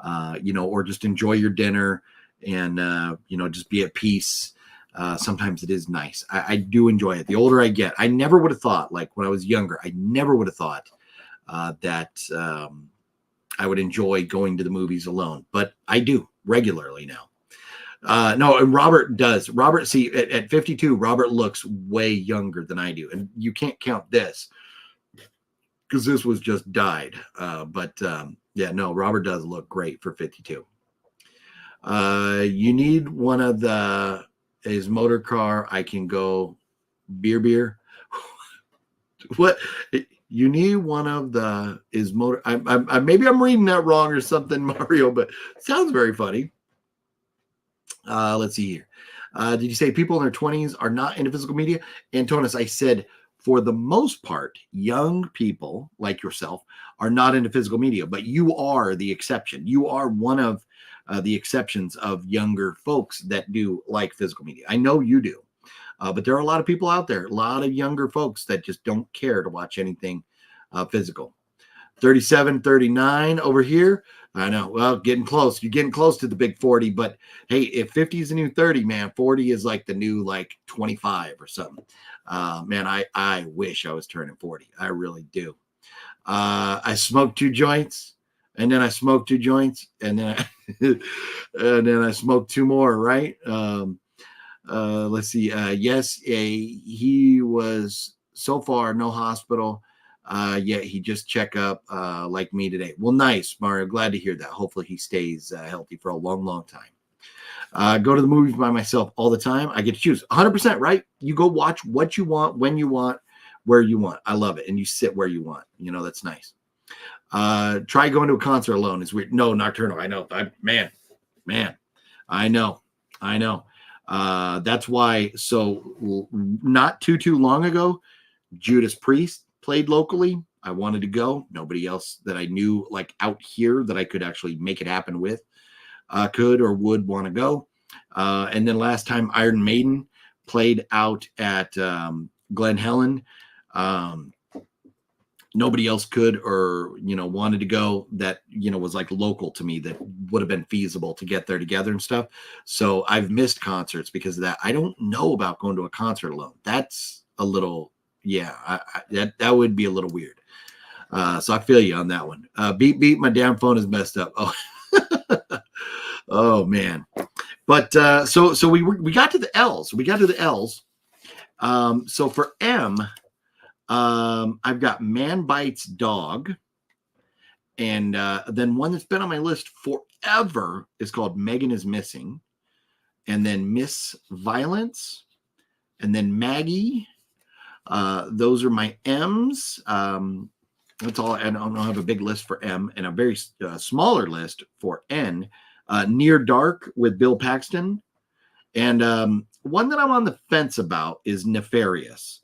or just enjoy your dinner and, just be at peace. Sometimes it is nice. I do enjoy it. The older I get, I never would have thought, like when I was younger, I never would have thought that I would enjoy going to the movies alone, but I do regularly now. No, and Robert does. Robert, see, at 52, Robert looks way younger than I do, and you can't count this because this was just died. Yeah, no, Robert does look great for 52. You need one of his motor car. I can go beer. What? You need one of his motor. Maybe I'm reading that wrong or something, Mario, but it sounds very funny. Let's see here. Did you say people in their 20s are not into physical media? Antonis, I said, for the most part, young people like yourself are not into physical media, but you are the exception. You are one of the exceptions of younger folks that do like physical media. I know you do. But there are a lot of people out there, a lot of younger folks that just don't care to watch anything physical. 37, 39 over here. I know. Well, getting close. You're getting close to the big 40. But hey, if 50 is the new 30, man, 40 is like the new 25 or something. Man, I wish I was turning 40. I really do. I smoked 2 joints, and then I smoked 2 joints, and then I smoked 2 more. Right. Let's see. Yes, he was so far no hospital. Yeah, he just check up like me today. Well, nice, Mario. Glad to hear that. Hopefully he stays healthy for a long, long time. Go to the movies by myself all the time. I get to choose 100%, right? You go watch what you want, when you want, where you want. I love it. And you sit where you want. That's nice. Try going to a concert alone. It's weird. No, Nocturnal. I know. Man, I know. That's why. So not too long ago, Judas Priest played locally. I wanted to go. Nobody else that I knew out here that I could actually make it happen with could or would want to go. And then last time Iron Maiden played out at Glen Helen. Nobody else could or wanted to go that was local to me that would have been feasible to get there together and stuff. So I've missed concerts because of that. I don't know about going to a concert alone. That's a little that would be a little weird. So I feel you on that one. Beep, my damn phone is messed up. Oh oh man. But so we got to the L's. So for M, I've got Man Bites Dog. And then one that's been on my list forever is called Megan is Missing. And then Miss Violence. And then Maggie. Those are my M's. That's all. I don't have a big list for M and a very smaller list for N. Near Dark with Bill Paxton. And one that I'm on the fence about is Nefarious.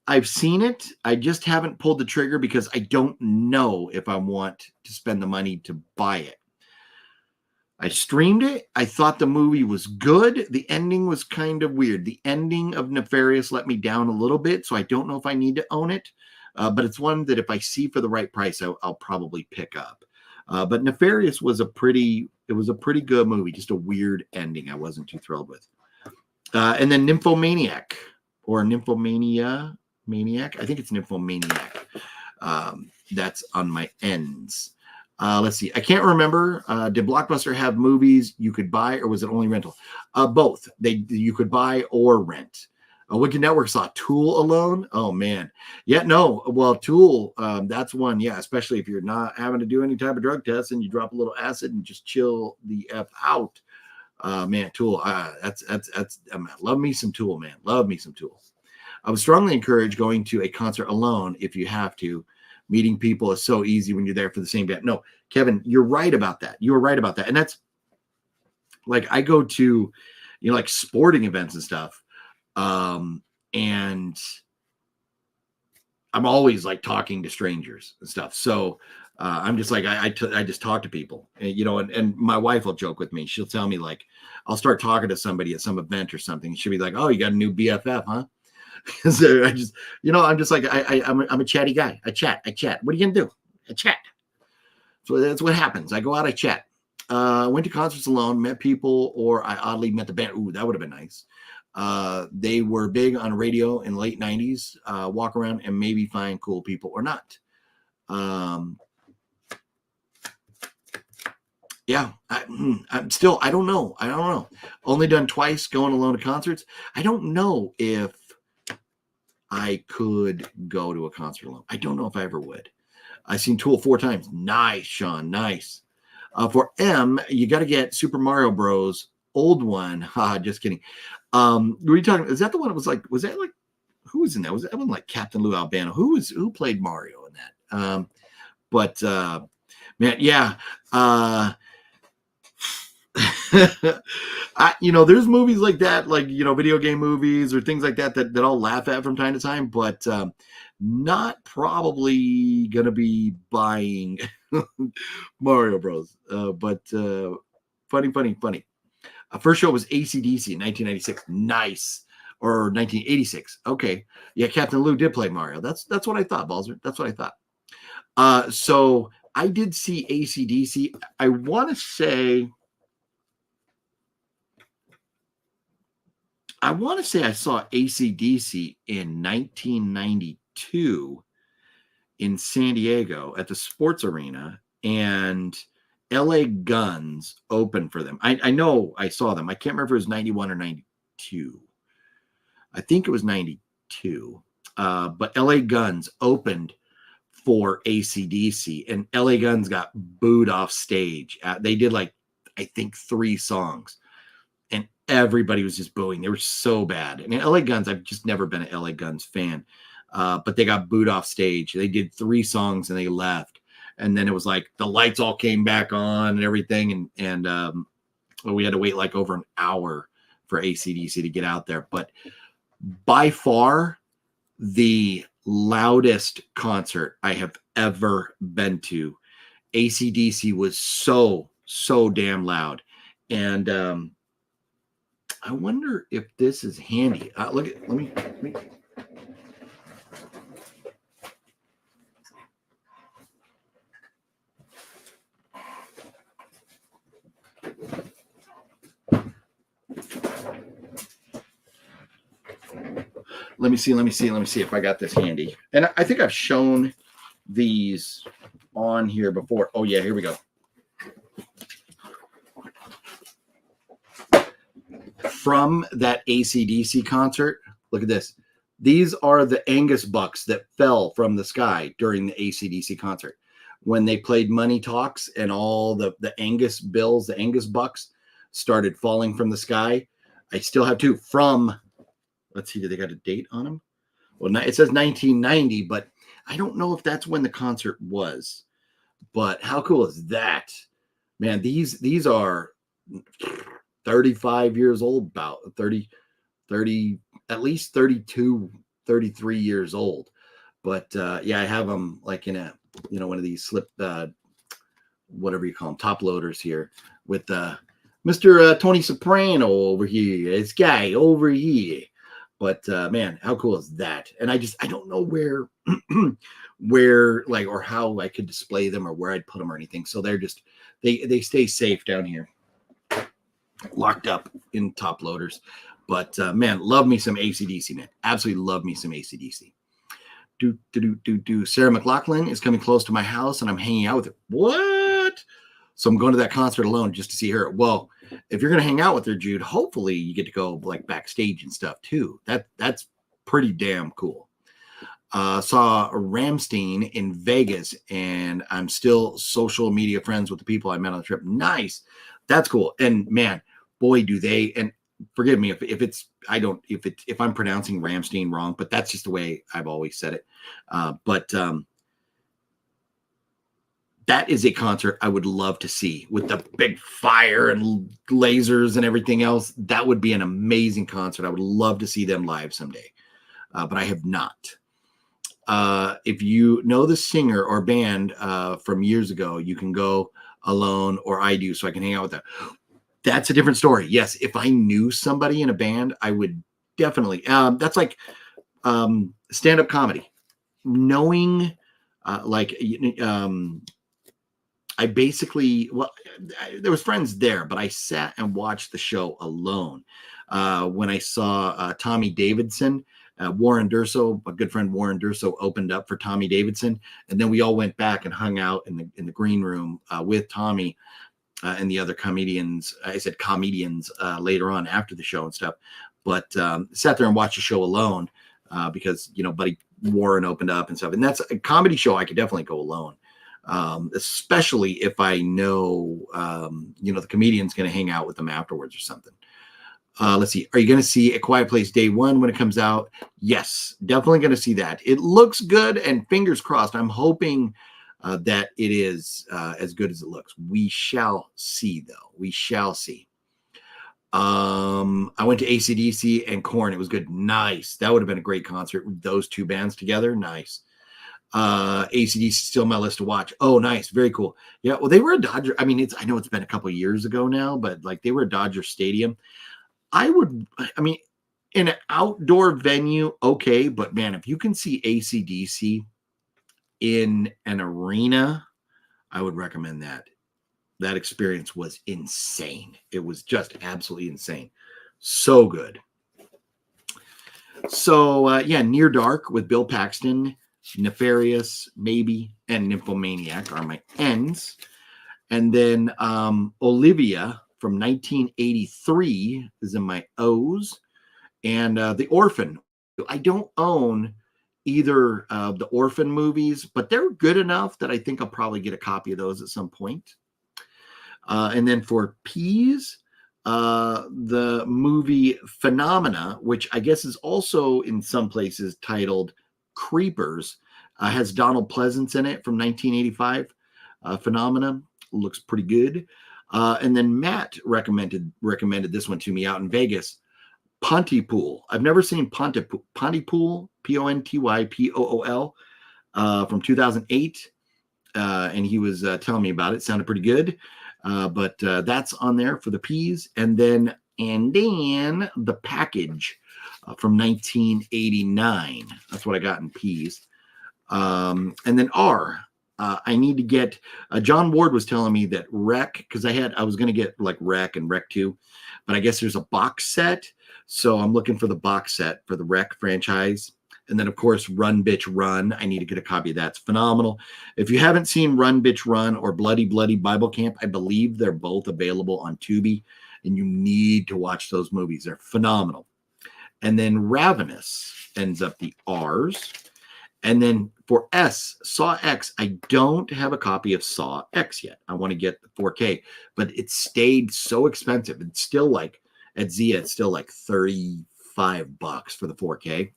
I've seen it. I just haven't pulled the trigger because I don't know if I want to spend the money to buy it. I streamed it. I thought the movie was good. The ending was kind of weird. The ending of Nefarious let me down a little bit, so I don't know if I need to own it. But it's one that if I see for the right price, I'll probably pick up. But Nefarious was a pretty good movie, just a weird ending I wasn't too thrilled with. And then Nymphomaniac or Nymphomania Maniac. I think it's Nymphomaniac. That's on my ends. Let's see. I can't remember. Did Blockbuster have movies you could buy, or was it only rental? Both. You could buy or rent. Wicked Network saw Tool alone. Oh man, yeah, no. Well, Tool, that's one. Yeah, especially if you're not having to do any type of drug test and you drop a little acid and just chill the f out. Man, Tool. That's love me some Tool, man. Love me some Tool. I would strongly encourage going to a concert alone if you have to. Meeting people is so easy when you're there for the same band. No, Kevin, you're right about that. You were right about that. And that's like, I go to, like sporting events and stuff. And I'm always like talking to strangers and stuff. So I'm just like, I just talk to people, and my wife will joke with me. She'll tell me like, I'll start talking to somebody at some event or something. She'll be like, oh, you got a new BFF, huh? So I just, I'm just like, I'm a chatty guy. I chat. What are you going to do? I chat. So that's what happens. I go out, I chat. Went to concerts alone, met people, or I oddly met the band. Ooh, that would have been nice. They were big on radio in the late 90s. Walk around and maybe find cool people or not. Yeah, I'm still, I don't know. Only done twice going alone to concerts. I don't know if I could go to a concert alone. I don't know if I ever would. I've seen Tool 4 times. Nice, Sean. Nice. For M, you got to get Super Mario Bros. Old one. Just kidding. Were you talking? Is that the one? Was that like, who was in that? Was that one like Captain Lou Albano? Who played Mario in that? But man, yeah. There's movies like that, like, video game movies or things like that I'll laugh at from time to time, but not probably going to be buying Mario Bros. But funny. First show was AC/DC in 1996. Nice. Or 1986. Okay. Yeah, Captain Lou did play Mario. That's what I thought, Balzer. That's what I thought. So I did see AC/DC. I want to say I saw AC/DC in 1992 in San Diego at the Sports Arena, and LA Guns opened for them. I know I saw them. I can't remember if it was 91 or 92. I think it was 92. But LA Guns opened for AC/DC, and LA Guns got booed off stage. They did like, I think 3 songs. And everybody was just booing. They were so bad. I mean, LA Guns, I've just never been an LA Guns fan. But they got booed off stage. They did 3 songs and they left. And then it was like the lights all came back on and everything. And we had to wait like over an hour for AC/DC to get out there. But by far, the loudest concert I have ever been to, AC/DC was so damn loud. And I wonder if this is handy. Let me. Let me see if I got this handy. And I think I've shown these on here before. Oh yeah, here we go. From that AC/DC concert, look at this. These are the Angus bucks that fell from the sky during the AC/DC concert. When they played Money Talks and all the Angus bills, the Angus bucks started falling from the sky. I still have 2 from, let's see, do they got a date on them? Well, it says 1990, but I don't know if that's when the concert was. But how cool is that? Man, these are 35 years old, about 30, at least 32, 33 years old. But yeah, I have them like in a, one of these slip, whatever you call them, top loaders here with Mr. Tony Soprano over here, this guy over here. But man, how cool is that? And I don't know where where like or how I could display them or where I'd put them or anything. So they're just they stay safe down here, locked up in top loaders. But man, love me some AC/DC, man. Absolutely love me some AC/DC. Sarah McLachlan is coming close to my house and I'm hanging out with her. What? So I'm going to that concert alone just to see her. Well, if you're going to hang out with her, Jude, hopefully you get to go like backstage and stuff too. That's pretty damn cool. Saw Ramstein in Vegas and I'm still social media friends with the people I met on the trip. Nice. That's cool. And man, boy, do they, and forgive me if I'm pronouncing Ramstein wrong, but that's just the way I've always said it. But that is a concert I would love to see with the big fire and lasers and everything else. That would be an amazing concert. I would love to see them live someday, but I have not. If you know the singer or band from years ago, you can go alone, or I do, so I can hang out with them. That's a different story. Yes, if I knew somebody in a band, I would definitely. That's like stand-up comedy. Knowing, I basically, there was friends there, but I sat and watched the show alone. When I saw Tommy Davidson, Warren Durso, my good friend Warren Durso, opened up for Tommy Davidson, and then we all went back and hung out in the green room with Tommy and the other comedians. I said comedians later on after the show and stuff, but sat there and watched the show alone because Buddy Warren opened up and stuff, and that's a comedy show I could definitely go alone. Especially if I know, the comedian's going to hang out with them afterwards or something. Let's see. Are you going to see A Quiet Place Day 1 when it comes out? Yes, definitely going to see that. It looks good, and fingers crossed. I'm hoping that it is as good as it looks. We shall see, though. We shall see. I went to AC/DC and Korn. It was good. Nice. That would have been a great concert with those two bands together. Nice. AC/DC still on my list to watch. Oh, nice. Very cool. Yeah. Well, they were a Dodger. I mean, I know it's been a couple of years ago now, but like they were a Dodger Stadium. In an outdoor venue, okay. But man, if you can see AC/DC in an arena, I would recommend that. That experience was insane. It was just absolutely insane. So good. So Near Dark with Bill Paxton, Nefarious, maybe, and Nymphomaniac are my ends. And then Olivia from 1983 is in my O's. And The Orphan. I don't own either of the Orphan movies, but they're good enough that I think I'll probably get a copy of those at some point. And then for P's, the movie Phenomena, which I guess is also in some places titled Creepers, has Donald Pleasance in it from 1985. Phenomena looks pretty good. And then Matt recommended this one to me out in Vegas. Pontypool. I've never seen Pontypool. Pontypool, Pontypool, from 2008. And he was telling me about it. Sounded pretty good. But that's on there for the P's. And then The Package from 1989. That's what I got in P's. And then R. I need to get John Ward was telling me that Rec, because I was going to get like Rec and Rec 2, but I guess there's a box set. So I'm looking for the box set for the Rec franchise. And then, of course, Run Bitch Run. I need to get a copy of that. It's phenomenal. If you haven't seen Run Bitch Run or Bloody Bloody Bible Camp, I believe they're both available on Tubi, and you need to watch those movies. They're phenomenal. And then Ravenous ends up the R's. And then for S, Saw X, I don't have a copy of Saw X yet. I want to get the 4K, but it stayed so expensive. It's still like, at Zia, it's still like $35 for the 4K.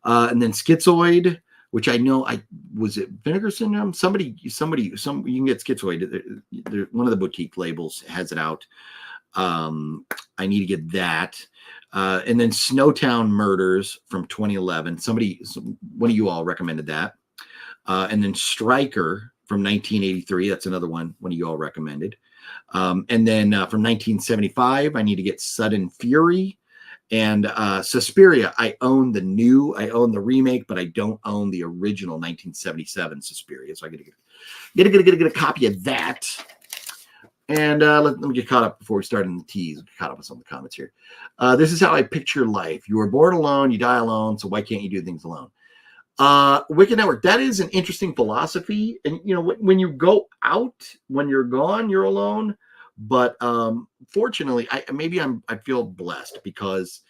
And then Schizoid, which I know was it Vinegar Syndrome? Somebody, you can get Schizoid. One of the boutique labels has it out. I need to get that. And then Snowtown Murders from 2011. One of you all recommended that. And then Striker from 1983. That's another one of you all recommended. And then from 1975, I need to get Sudden Fury. And Suspiria, I own the remake, but I don't own the original 1977 Suspiria. So I get a copy of that. And let me get caught up before we start in the tease. Get caught up with some of the comments here. This is how I picture life. You were born alone, you die alone, so why can't you do things alone? Wicked Network, that is an interesting philosophy. And, you know, when you go out, when you're gone, you're alone. But fortunately, I feel blessed because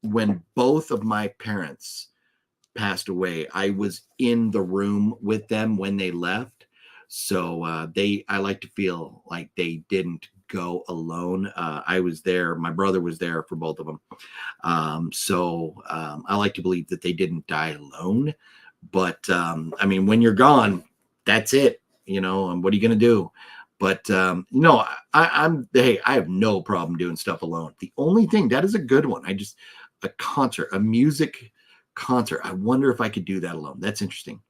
when both of my parents passed away, I was in the room with them when they left. So I like to feel like they didn't go alone. I was there. My brother was there for both of them. So I like to believe that they didn't die alone. But I mean, when you're gone, that's it, you know, and what are you going to do? But no, I have no problem doing stuff alone. The only thing, that is a good one. A music concert. I wonder if I could do that alone. That's interesting.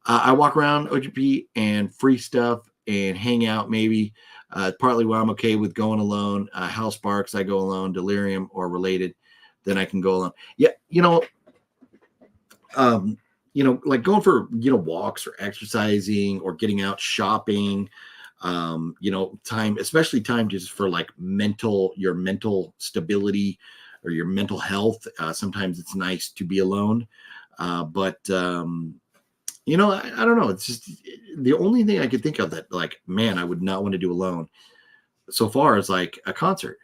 I walk around OGP and free stuff and hang out maybe. Partly why I'm okay with going alone. House Sparks, I go alone. Delirium or Related, then I can go alone. Yeah, like going for, walks or exercising or getting out shopping, time, especially time just for like your mental stability or your mental health. Sometimes it's nice to be alone. But I don't know. It's just the only thing I could think of that, like, man, I would not want to do alone so far is like a concert.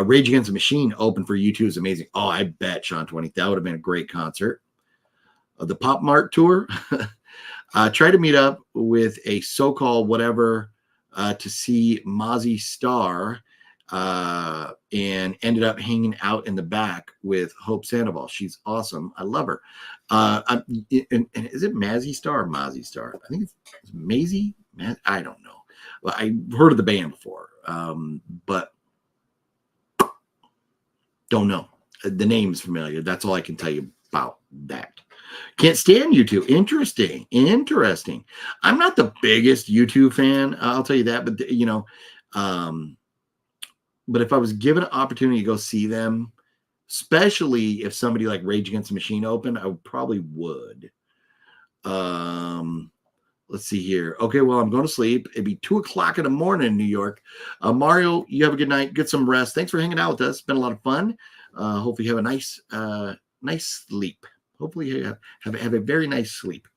Rage Against the Machine open for U2 is amazing. Oh, I bet, Sean 20. That would have been a great concert. The Pop Mart tour. Try to meet up with a so-called whatever to see Mozzie Star and ended up hanging out in the back with Hope Sandoval. She's awesome. I love her. And is it Mazzy Star or Mozzie Star? I think it's Maisie. I don't know. Well, I heard of the band before, but don't know. The name's familiar. That's all I can tell you about that. Can't stand U2. Interesting. I'm not the biggest U2 fan. I'll tell you that. But, but if I was given an opportunity to go see them, especially if somebody like Rage Against the Machine opened, I probably would. Let's see here. Okay, well, I'm going to sleep. It'd be 2:00 in the morning in New York. Mario, you have a good night. Get some rest. Thanks for hanging out with us. It's been a lot of fun. Hopefully you have a nice sleep. Hopefully you have a very nice sleep.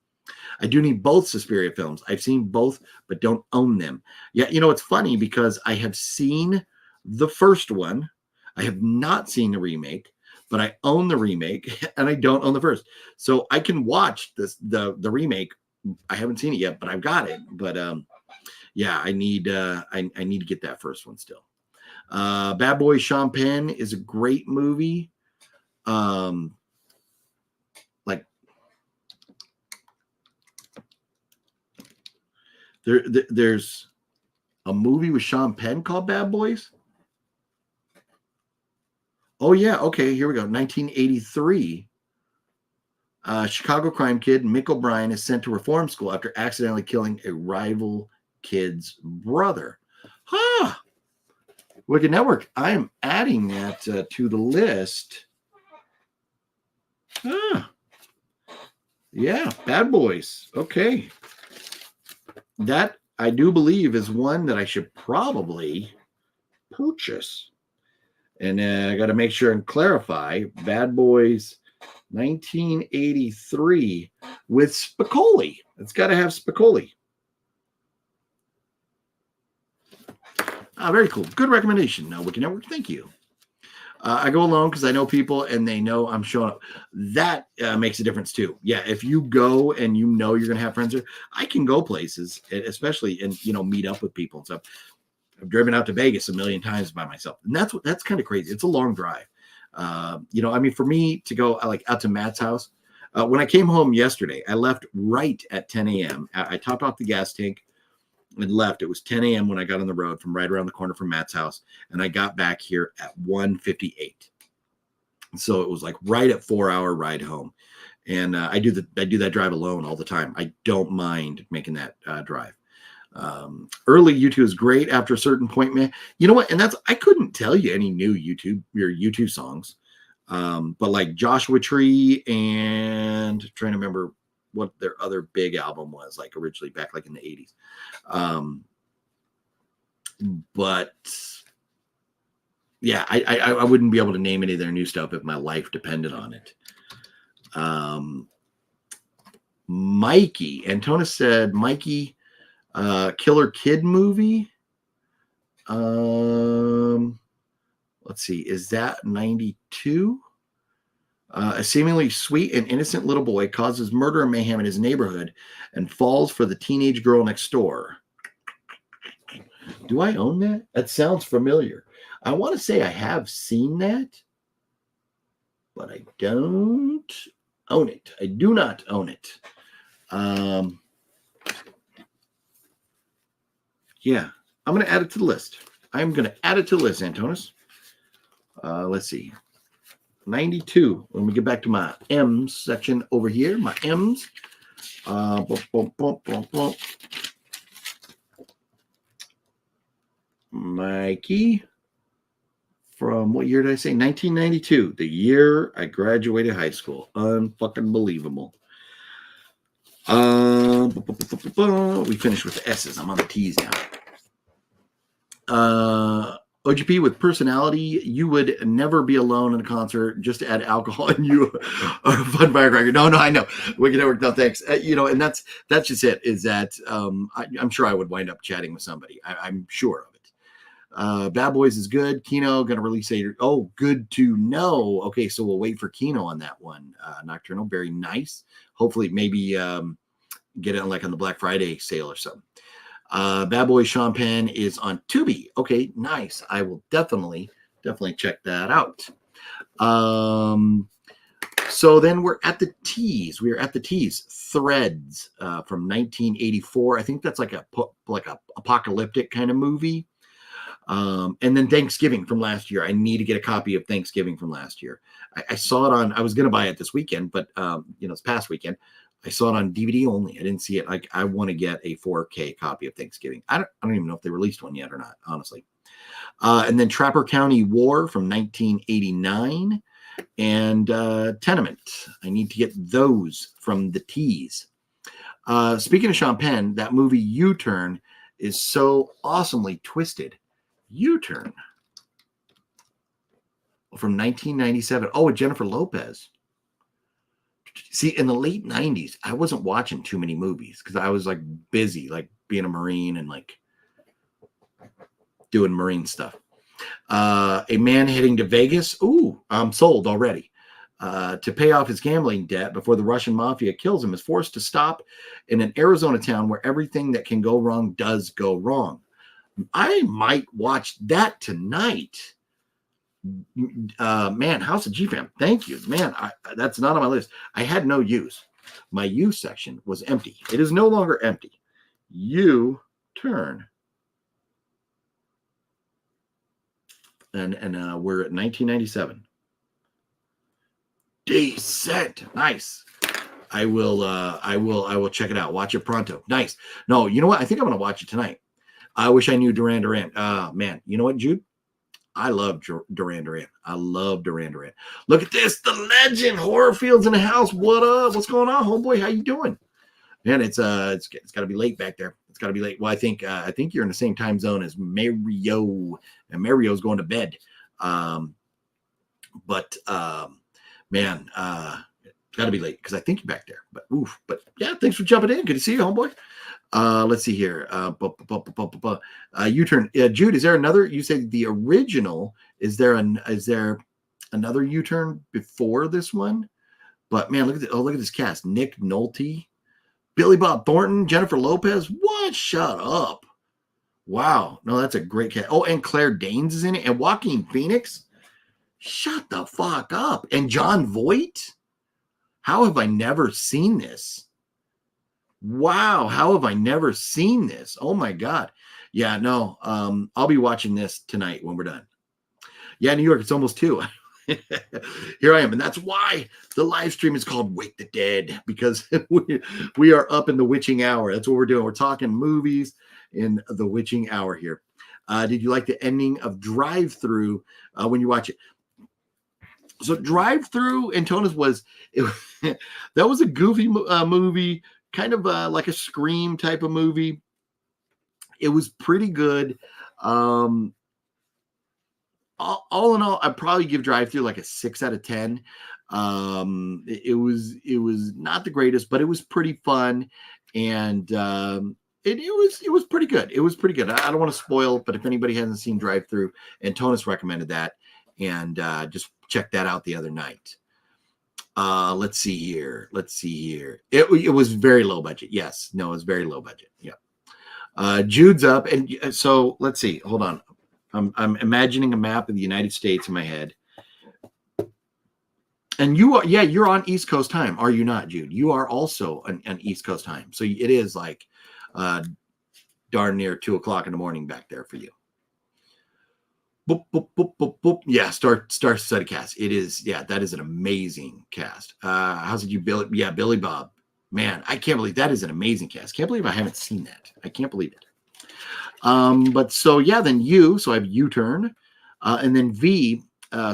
I do need both Suspiria films. I've seen both, but don't own them. Yeah, it's funny because I have seen the first one. I have not seen the remake, but I own the remake and I don't own the first. So I can watch the remake. I haven't seen it yet, but I've got it. But yeah, I need to get that first one still. Bad Boys Sean Penn is a great movie. There's a movie with Sean Penn called Bad Boys. Oh yeah, okay, here we go. 1983. Chicago crime kid Mick O'Brien is sent to reform school after accidentally killing a rival kid's brother. Wicked Network. I am adding that to the list. Yeah, Bad Boys. Okay. That I do believe is one that I should probably purchase. And I got to make sure and clarify Bad Boys 1983 with Spicoli. It's got to have Spicoli. Very cool. Good recommendation. Wicked Network. Thank you. I go alone because I know people and they know I'm showing up. That makes a difference too. Yeah, if you go and you're going to have friends there, I can go places, especially and meet up with people and stuff. I've driven out to Vegas a million times by myself, and that's kind of crazy. It's a long drive. For me to go out to Matt's house, when I came home yesterday, I left right at 10 a.m. I topped off the gas tank and left. It was 10 a.m. when I got on the road from right around the corner from Matt's house, and I got back here at 1:58. So it was like right at 4-hour ride home, and I do that drive alone all the time. I don't mind making that drive. Early YouTube is great. After a certain point, man, you know what? And I couldn't tell you any new YouTube songs. But like Joshua Tree and trying to remember what their other big album was, like originally back like in the 80s. But yeah, I wouldn't be able to name any of their new stuff if my life depended on it. Mikey, Antonis said, Mikey, Killer Kid movie. Let's see, is that 92? A seemingly sweet and innocent little boy causes murder and mayhem in his neighborhood and falls for the teenage girl next door. Do I own that? That sounds familiar. I want to say I have seen that, but I don't own it. I do not own it. Yeah, I'm going to add it to the list. I'm going to add it to the list, Antonis. Let's see. 92. When we get back to my M's section over here, my M's. Mikey. From what year did I say? 1992, the year I graduated high school. Unfucking believable. We finished with the S's. I'm on the T's now. OGP with personality, you would never be alone in a concert. Just to add alcohol and you are a fun firecracker. No, I know. Wicked Network, no thanks. And that's just it. Is that I'm sure I would wind up chatting with somebody. I'm sure of it. Bad Boys is good. Kino going to release good to know. Okay, so we'll wait for Kino on that one. Nocturnal, very nice. Hopefully, maybe get it on the Black Friday sale or something. Bad Boy Sean Penn is on Tubi. Okay, nice. I will definitely check that out. So then we're at the T's. We are at the T's. Threads from 1984. I think that's like a apocalyptic kind of movie. And then Thanksgiving from last year. I need to get a copy of Thanksgiving from last year. I saw it I was going to buy it this weekend, but it's past weekend. I saw it on DVD only. I didn't see it. I want to get a 4K copy of Thanksgiving. I don't even know if they released one yet or not, honestly. And then Trapper County War from 1989 and Tenement. I need to get those from the T's. Speaking of Sean Penn, that movie U-Turn is so awesomely twisted. U-Turn from 1997. Oh, with Jennifer Lopez. See, in the late 90s, I wasn't watching too many movies because I was busy, being a Marine and doing Marine stuff. A man heading to Vegas. Ooh, I'm sold already. To pay off his gambling debt before the Russian mafia kills him is forced to stop in an Arizona town where everything that can go wrong does go wrong. I might watch that tonight. Man, House of G-Fam, thank you. Man, that's not on my list. I had no use. My use section was empty. It is no longer empty. U-Turn. And we're at 1997. Decent. Nice. I will check it out. Watch it pronto. Nice. No, you know what? I think I'm going to watch it tonight. I wish I knew Duran Duran. Man, you know what, Jude? I love Duran Duran. I love Duran Duran. Look at this. The legend. Horrorfield's in the house. What up? What's going on, homeboy? How you doing? Man, it's got to be late back there. It's got to be late. Well, I think you're in the same time zone as Mario, and Mario's going to bed. Man, it's got to be late because I think you're back there. But yeah, thanks for jumping in. Good to see you, homeboy. Let's see here. U-Turn. Jude, is there another? You said the original. Is there another U-Turn before this one? But man, look at this cast. Nick Nolte, Billy Bob Thornton, Jennifer Lopez. What? Shut up. Wow. No, that's a great cast. Oh, and Claire Danes is in it, and Joaquin Phoenix. Shut the fuck up. And John Voight. How have I never seen this? Wow, how have I never seen this? Oh my God. Yeah, no, I'll be watching this tonight when we're done. Yeah, New York, it's almost 2. Here I am. And that's why the live stream is called Wake the Dead, because we are up in the witching hour. That's what we're doing. We're talking movies in the witching hour here. Did you like the ending of Drive-Thru when you watch it? So Drive-Thru, Antonis, that was a goofy movie, kind of like a Scream type of movie. It was pretty good. All in all, I'd probably give Drive-Thru like a 6 out of 10. It was not the greatest, but it was pretty fun, and it was pretty good. It was pretty good. I don't want to spoil it, but if anybody hasn't seen Drive-Thru, Antonis recommended that, and just check that out the other night. Let's see here. It was very low budget. Yes, no, it was very low budget. Yeah. Jude's up, and so let's see. Hold on. I'm imagining a map of the United States in my head. And you're on East Coast time, are you not, Jude? You are also on East Coast time. So it is like darn near 2:00 in the morning back there for you. Boop, boop, boop, boop, boop. Yeah, Star Study Cast. It is, that is an amazing cast. How's it you, Billy? Yeah, Billy Bob. Man, I can't believe that is an amazing cast. Can't believe I haven't seen that. I can't believe it. But so then so I have U-Turn, and then V.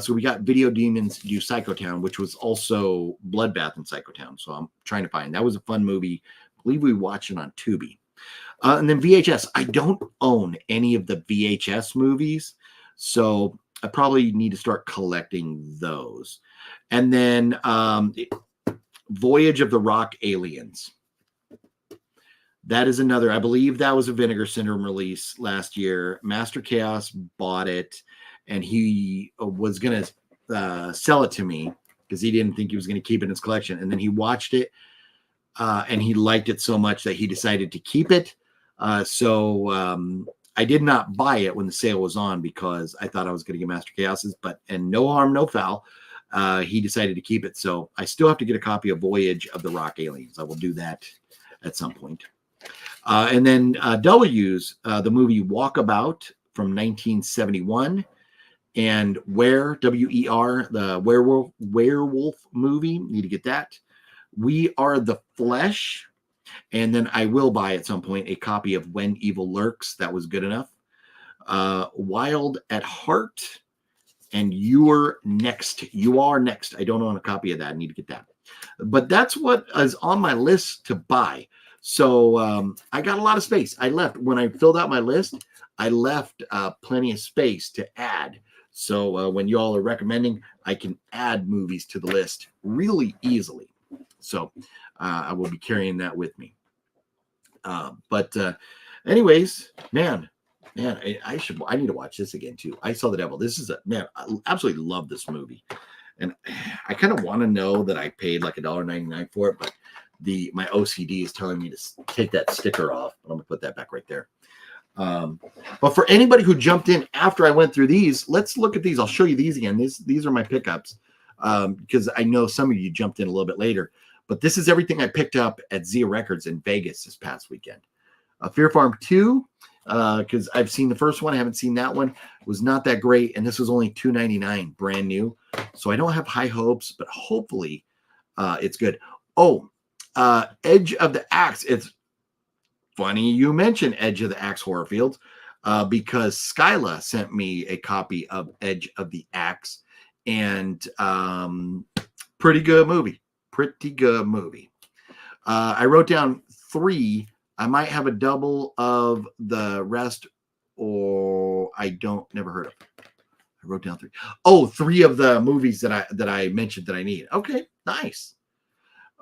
So we got Video Demons do Psychotown, which was also Bloodbath in Psychotown. So I'm trying to find. That was a fun movie. I believe we watched it on Tubi. And then VHS. I don't own any of the VHS movies, so I probably need to start collecting those. And then Voyage of the Rock Aliens. That is another. I believe that was a Vinegar Syndrome release last year. Master Chaos bought it, and he was going to sell it to me because he didn't think he was going to keep it in his collection. And then he watched it, and he liked it so much that he decided to keep it. So I did not buy it when the sale was on because I thought I was going to get Master Chaos's, and no harm, no foul. He decided to keep it. So I still have to get a copy of Voyage of the Rock Aliens. I will do that at some point. And then W's, the movie Walkabout from 1971, and Where, W-E-R, the werewolf movie. Need to get that. We Are the Flesh. And then I will buy at some point a copy of When Evil Lurks. That was good enough. Wild at Heart. And You Are Next. I don't own a copy of that. I need to get that. But that's what is on my list to buy. So I got a lot of space. When I filled out my list, I left plenty of space to add. So when you all are recommending, I can add movies to the list really easily. So I will be carrying that with me. But anyways, man, I need to watch this again too. I Saw the Devil. I absolutely love this movie. And I kind of want to know that I paid like $1.99 for it, but my OCD is telling me to take that sticker off. I'm gonna put that back right there. But for anybody who jumped in after I went through these, let's look at these. I'll show you these again. These are my pickups because I know some of you jumped in a little bit later. But this is everything I picked up at Zia Records in Vegas this past weekend. Fear Farm 2, because I've seen the first one. I haven't seen that one. It was not that great, and this was only $2.99, brand new. So I don't have high hopes, but hopefully it's good. Oh, Edge of the Axe. It's funny you mentioned Edge of the Axe Horrorfield because Skyla sent me a copy of Edge of the Axe, and pretty good movie. I wrote down 3. I might have a double of the rest, or I never heard of. I wrote down 3. Oh, 3 of the movies that I mentioned that I need. Okay, nice.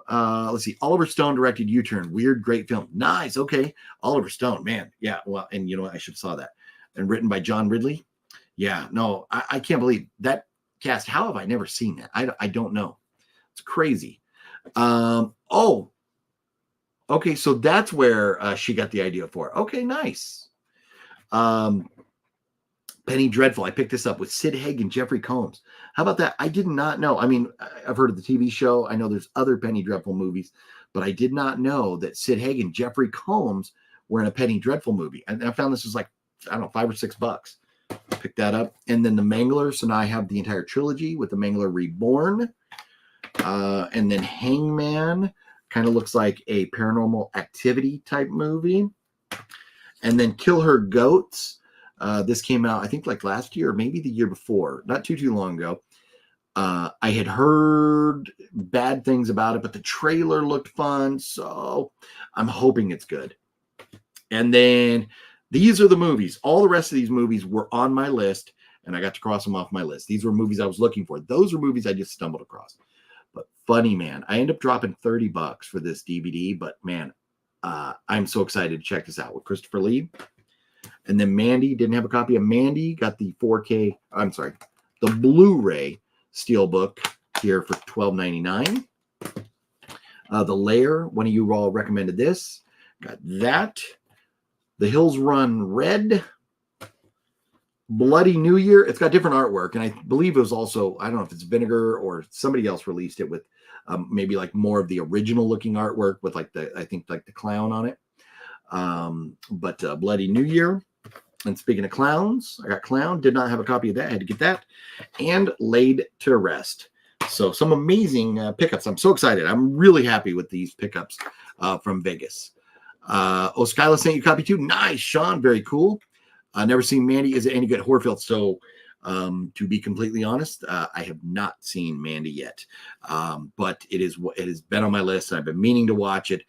Let's see. Oliver Stone directed U-Turn. Weird, great film. Nice. Okay. Oliver Stone, man. Yeah. Well, and you know what? I should have saw that. And written by John Ridley. Yeah. No, I can't believe that cast. How have I never seen that? I don't know. It's crazy. Oh, okay. So that's where she got the idea for it. Okay. Nice. Penny Dreadful. I picked this up with Sid Haig and Jeffrey Combs. How about that? I did not know. I mean, I've heard of the TV show. I know there's other Penny Dreadful movies, but I did not know that Sid Haig and Jeffrey Combs were in a Penny Dreadful movie. And I found this was like, I don't know, $5 or $6. Pick that up. And then The Mangler. So now I have the entire trilogy with The Mangler Reborn. And then Hangman. Kind of looks like a Paranormal Activity type movie. And then Kill Her Goats. This came out, I think, like last year or maybe the year before, not too long ago. I had heard bad things about it, but the trailer looked fun, so I'm hoping it's good. And then these are the movies. All the rest of these movies were on my list, and I got to cross them off my list. These were movies I was looking for. Those were movies I just stumbled across. But funny, man, I ended up dropping $30 for this DVD, but man, I'm so excited to check this out with Christopher Lee. And then Mandy, didn't have a copy of Mandy, got the 4K, I'm sorry, the Blu-ray Steelbook here for $12.99. The Lair, one of you all recommended this. Got that. The Hills Run Red. Bloody New Year. It's got different artwork, and I believe it was also, I don't know if it's Vinegar or somebody else released it with maybe like more of the original looking artwork with like the, I think like the clown on it. But Bloody New Year. And speaking of clowns, I got Clown. Did not have a copy of that. I had to get that. And Laid to Rest. So some amazing pickups. I'm so excited. I'm really happy with these pickups from Vegas. Skyla sent you a copy too. Nice, Sean. Very cool. Never seen Mandy. Is it any good? Horfield. So to be completely honest, I have not seen Mandy yet. But it has been on my list. I've been meaning to watch it.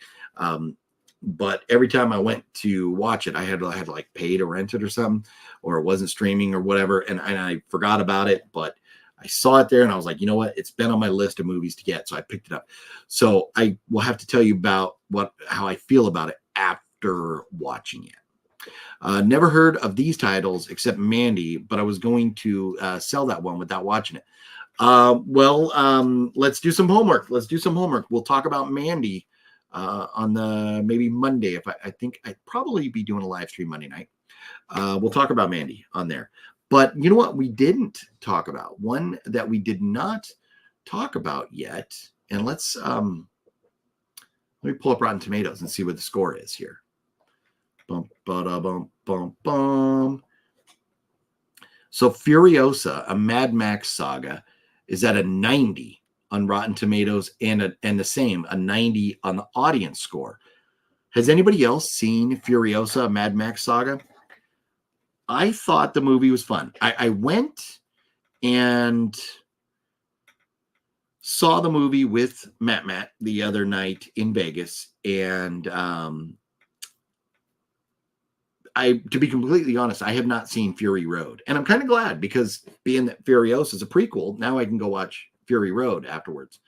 But every time I went to watch it, I had to like pay to rent it or something, or it wasn't streaming or whatever. And I forgot about it, but I saw it there and I was like, you know what? It's been on my list of movies to get. So I picked it up. So I will have to tell you about how I feel about it after watching it. Never heard of these titles except Mandy, but I was going to sell that one without watching it. Let's do some homework. We'll talk about Mandy on the maybe Monday. If I think I'd probably be doing a live stream Monday night. We'll talk about Mandy on there. But you know what we didn't talk about? One that we did not talk about yet. And let me pull up Rotten Tomatoes and see what the score is here. Bum, ba-da, bum, bum, bum. So Furiosa, a Mad Max saga, is at a 90 on Rotten Tomatoes and the same, a 90 on the audience score. Has anybody else seen Furiosa, a Mad Max saga? I thought the movie was fun. I went and saw the movie with Matt the other night in Vegas, and to be completely honest, I have not seen Fury Road, and I'm kind of glad because being that Furiosa is a prequel, now I can go watch Fury Road afterwards.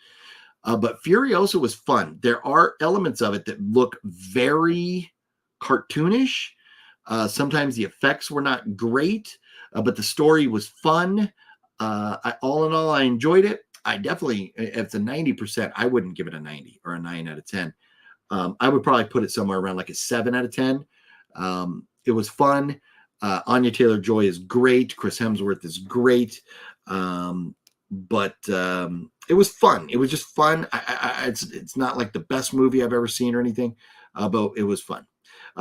But Furiosa was fun. There are elements of it that look very cartoonish. Sometimes the effects were not great, but the story was fun. All in all, I enjoyed it. I definitely, if it's a 90%, I wouldn't give it a 90 or a 9 out of 10. I would probably put it somewhere around like a 7 out of 10. It was fun. Anya Taylor-Joy is great. Chris Hemsworth is great. But it was fun. It was just fun. It's not like the best movie I've ever seen or anything, but it was fun.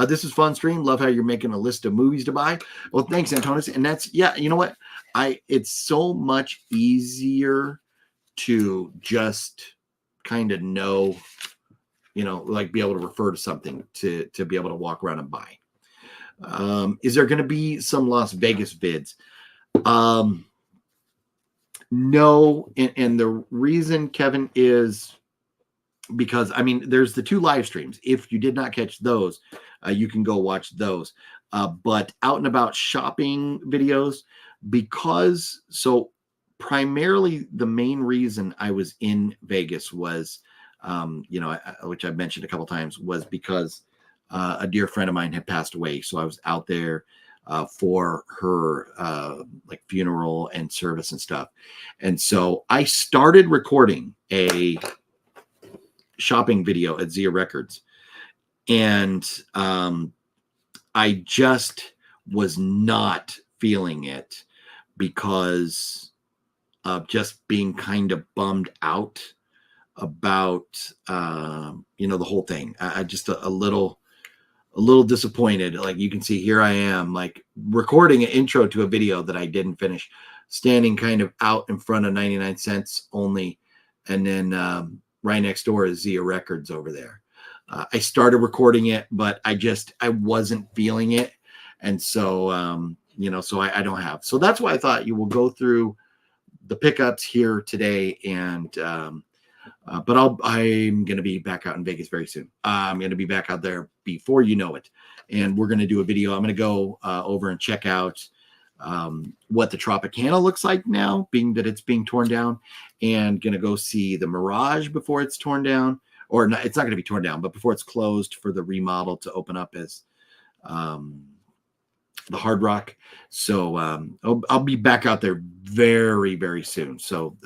This is Fun Stream. Love how you're making a list of movies to buy. Well, thanks, Antonis. And that's, yeah, you know what? It's so much easier to just kind of know, like be able to refer to something to be able to walk around and buy. Is there going to be some Las Vegas vids? No, and the reason, Kevin, is because, there's the 2 live streams. If you did not catch those, you can go watch those. But out and about shopping videos, so primarily the main reason I was in Vegas was, which I've mentioned a couple times, was because a dear friend of mine had passed away. So I was out there for her funeral and service and stuff. And so I started recording a shopping video at Zia Records. And I just was not feeling it because of just being kind of bummed out about, the whole thing. I just a little disappointed. Like you can see here I am like recording an intro to a video that I didn't finish, standing kind of out in front of 99 cents only. And then right next door is Zia Records over there. I started recording it, but I wasn't feeling it. And so, so I don't have. So that's why I thought you will go through the pickups here today. And, but I'm going to be back out in Vegas very soon. I'm going to be back out there before you know it. And we're going to do a video. I'm going to go over and check out what the Tropicana looks like now, being that it's being torn down, and going to go see the Mirage before it's torn down. Or not, it's not going to be torn down, but before it's closed for the remodel to open up as the Hard Rock. So I'll be back out there very, very soon. So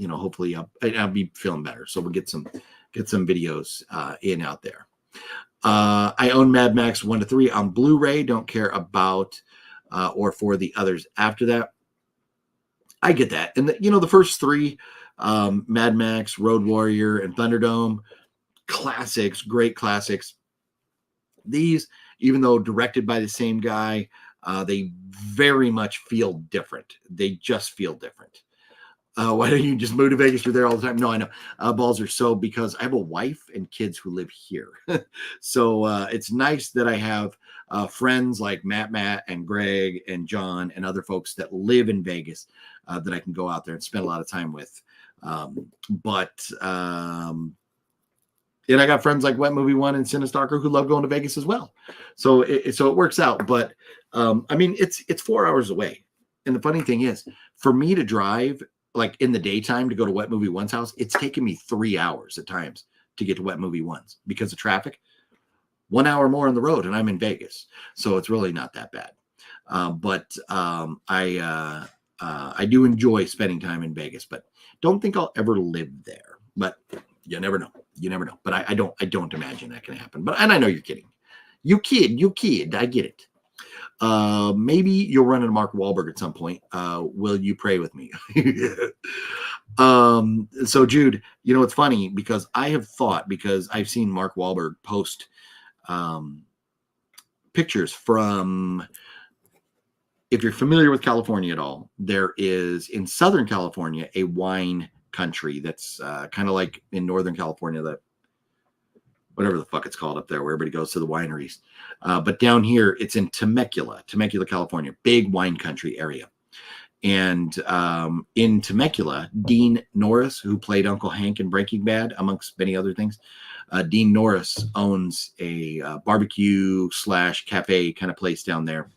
hopefully I'll be feeling better. So we'll get some videos in out there. I own Mad Max 1 to 3 on Blu-ray. Don't care about or for the others after that. I get that. And the first 3, Mad Max, Road Warrior, and Thunderdome, classics, great classics. These, even though directed by the same guy, they very much feel different. They just feel different. Why don't you just move to Vegas? You're there all the time. No, I know. Balls are so, because I have a wife and kids who live here. So it's nice that I have friends like Matt, and Greg, and John, and other folks that live in Vegas that I can go out there and spend a lot of time with. And I got friends like Wet Movie One and Cinestalker who love going to Vegas as well. So it works out. But it's 4 hours away. And the funny thing is, for me to drive like in the daytime to go to Wet Movie One's house, it's taken me 3 hours at times to get to Wet Movie One's because of traffic. 1 hour more on the road, and I'm in Vegas, so it's really not that bad. But I do enjoy spending time in Vegas, but don't think I'll ever live there. But you never know. You never know. But I don't imagine that can happen. And I know you're kidding. You kid. I get it. Maybe you'll run into Mark Wahlberg at some point. Will you pray with me? So Jude, it's funny because I have thought, because I've seen Mark Wahlberg post pictures from, if you're familiar with California at all, there is in Southern California a wine country that's kind of like in Northern California, that whatever the fuck it's called up there, where everybody goes to the wineries. But down here, it's in Temecula, California, big wine country area. And in Temecula, Dean Norris, who played Uncle Hank in Breaking Bad, amongst many other things, Dean Norris owns a barbecue / cafe kind of place down there.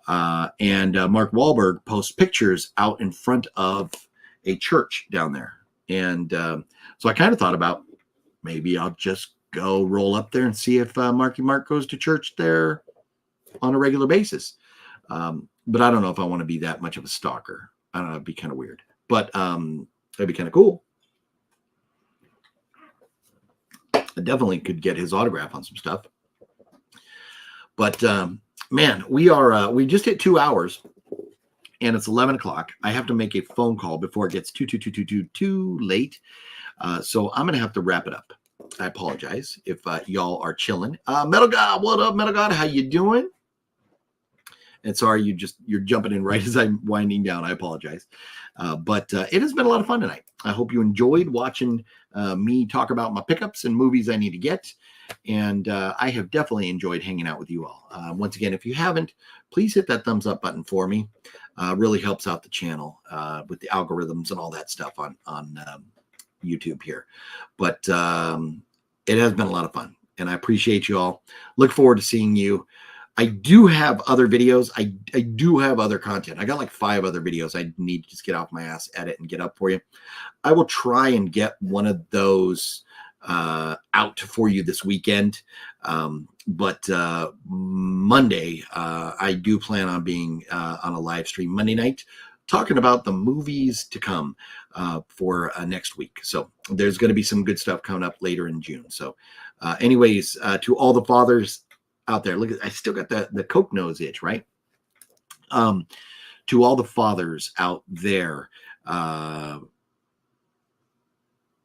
And Mark Wahlberg posts pictures out in front of a church down there. And so I kind of thought about, maybe I'll just go roll up there and see if Marky Mark goes to church there on a regular basis. But I don't know if I want to be that much of a stalker. I don't know, it'd be kind of weird, but that'd be kind of cool. I definitely could get his autograph on some stuff. But man, we just hit 2 hours and it's 11 o'clock. I have to make a phone call before it gets too late. So I'm going to have to wrap it up. I apologize if y'all are chilling. Metal God, what up, Metal God? How you doing? And sorry, you're jumping in right as I'm winding down. I apologize. But it has been a lot of fun tonight. I hope you enjoyed watching me talk about my pickups and movies I need to get. And I have definitely enjoyed hanging out with you all. Once again, if you haven't, please hit that thumbs up button for me. Really helps out the channel with the algorithms and all that stuff on YouTube here. But it has been a lot of fun, and I appreciate you all. Look forward to seeing you. I do have other videos. I do have other content. I got like 5 other videos I need to just get off my ass, edit, and get up for you. I will try and get one of those out for you this weekend. But Monday, I do plan on being on a live stream Monday night, talking about the movies to come for next week. So there's going to be some good stuff coming up later in June. So anyways, to all the fathers out there, look, I still got the Coke nose itch, right? To all the fathers out there,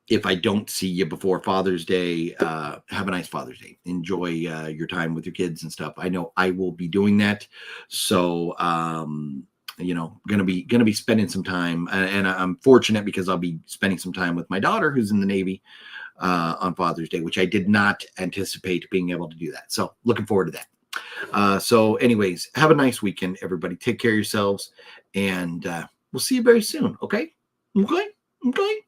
if I don't see you before Father's Day, have a nice Father's Day. Enjoy your time with your kids and stuff. I know I will be doing that. So, gonna be spending some time, and I'm fortunate because I'll be spending some time with my daughter who's in the Navy. on Father's Day, which I did not anticipate being able to do that. So looking forward to that. So anyways, have a nice weekend, everybody. Take care of yourselves, and we'll see you very soon. Okay? Okay? Okay?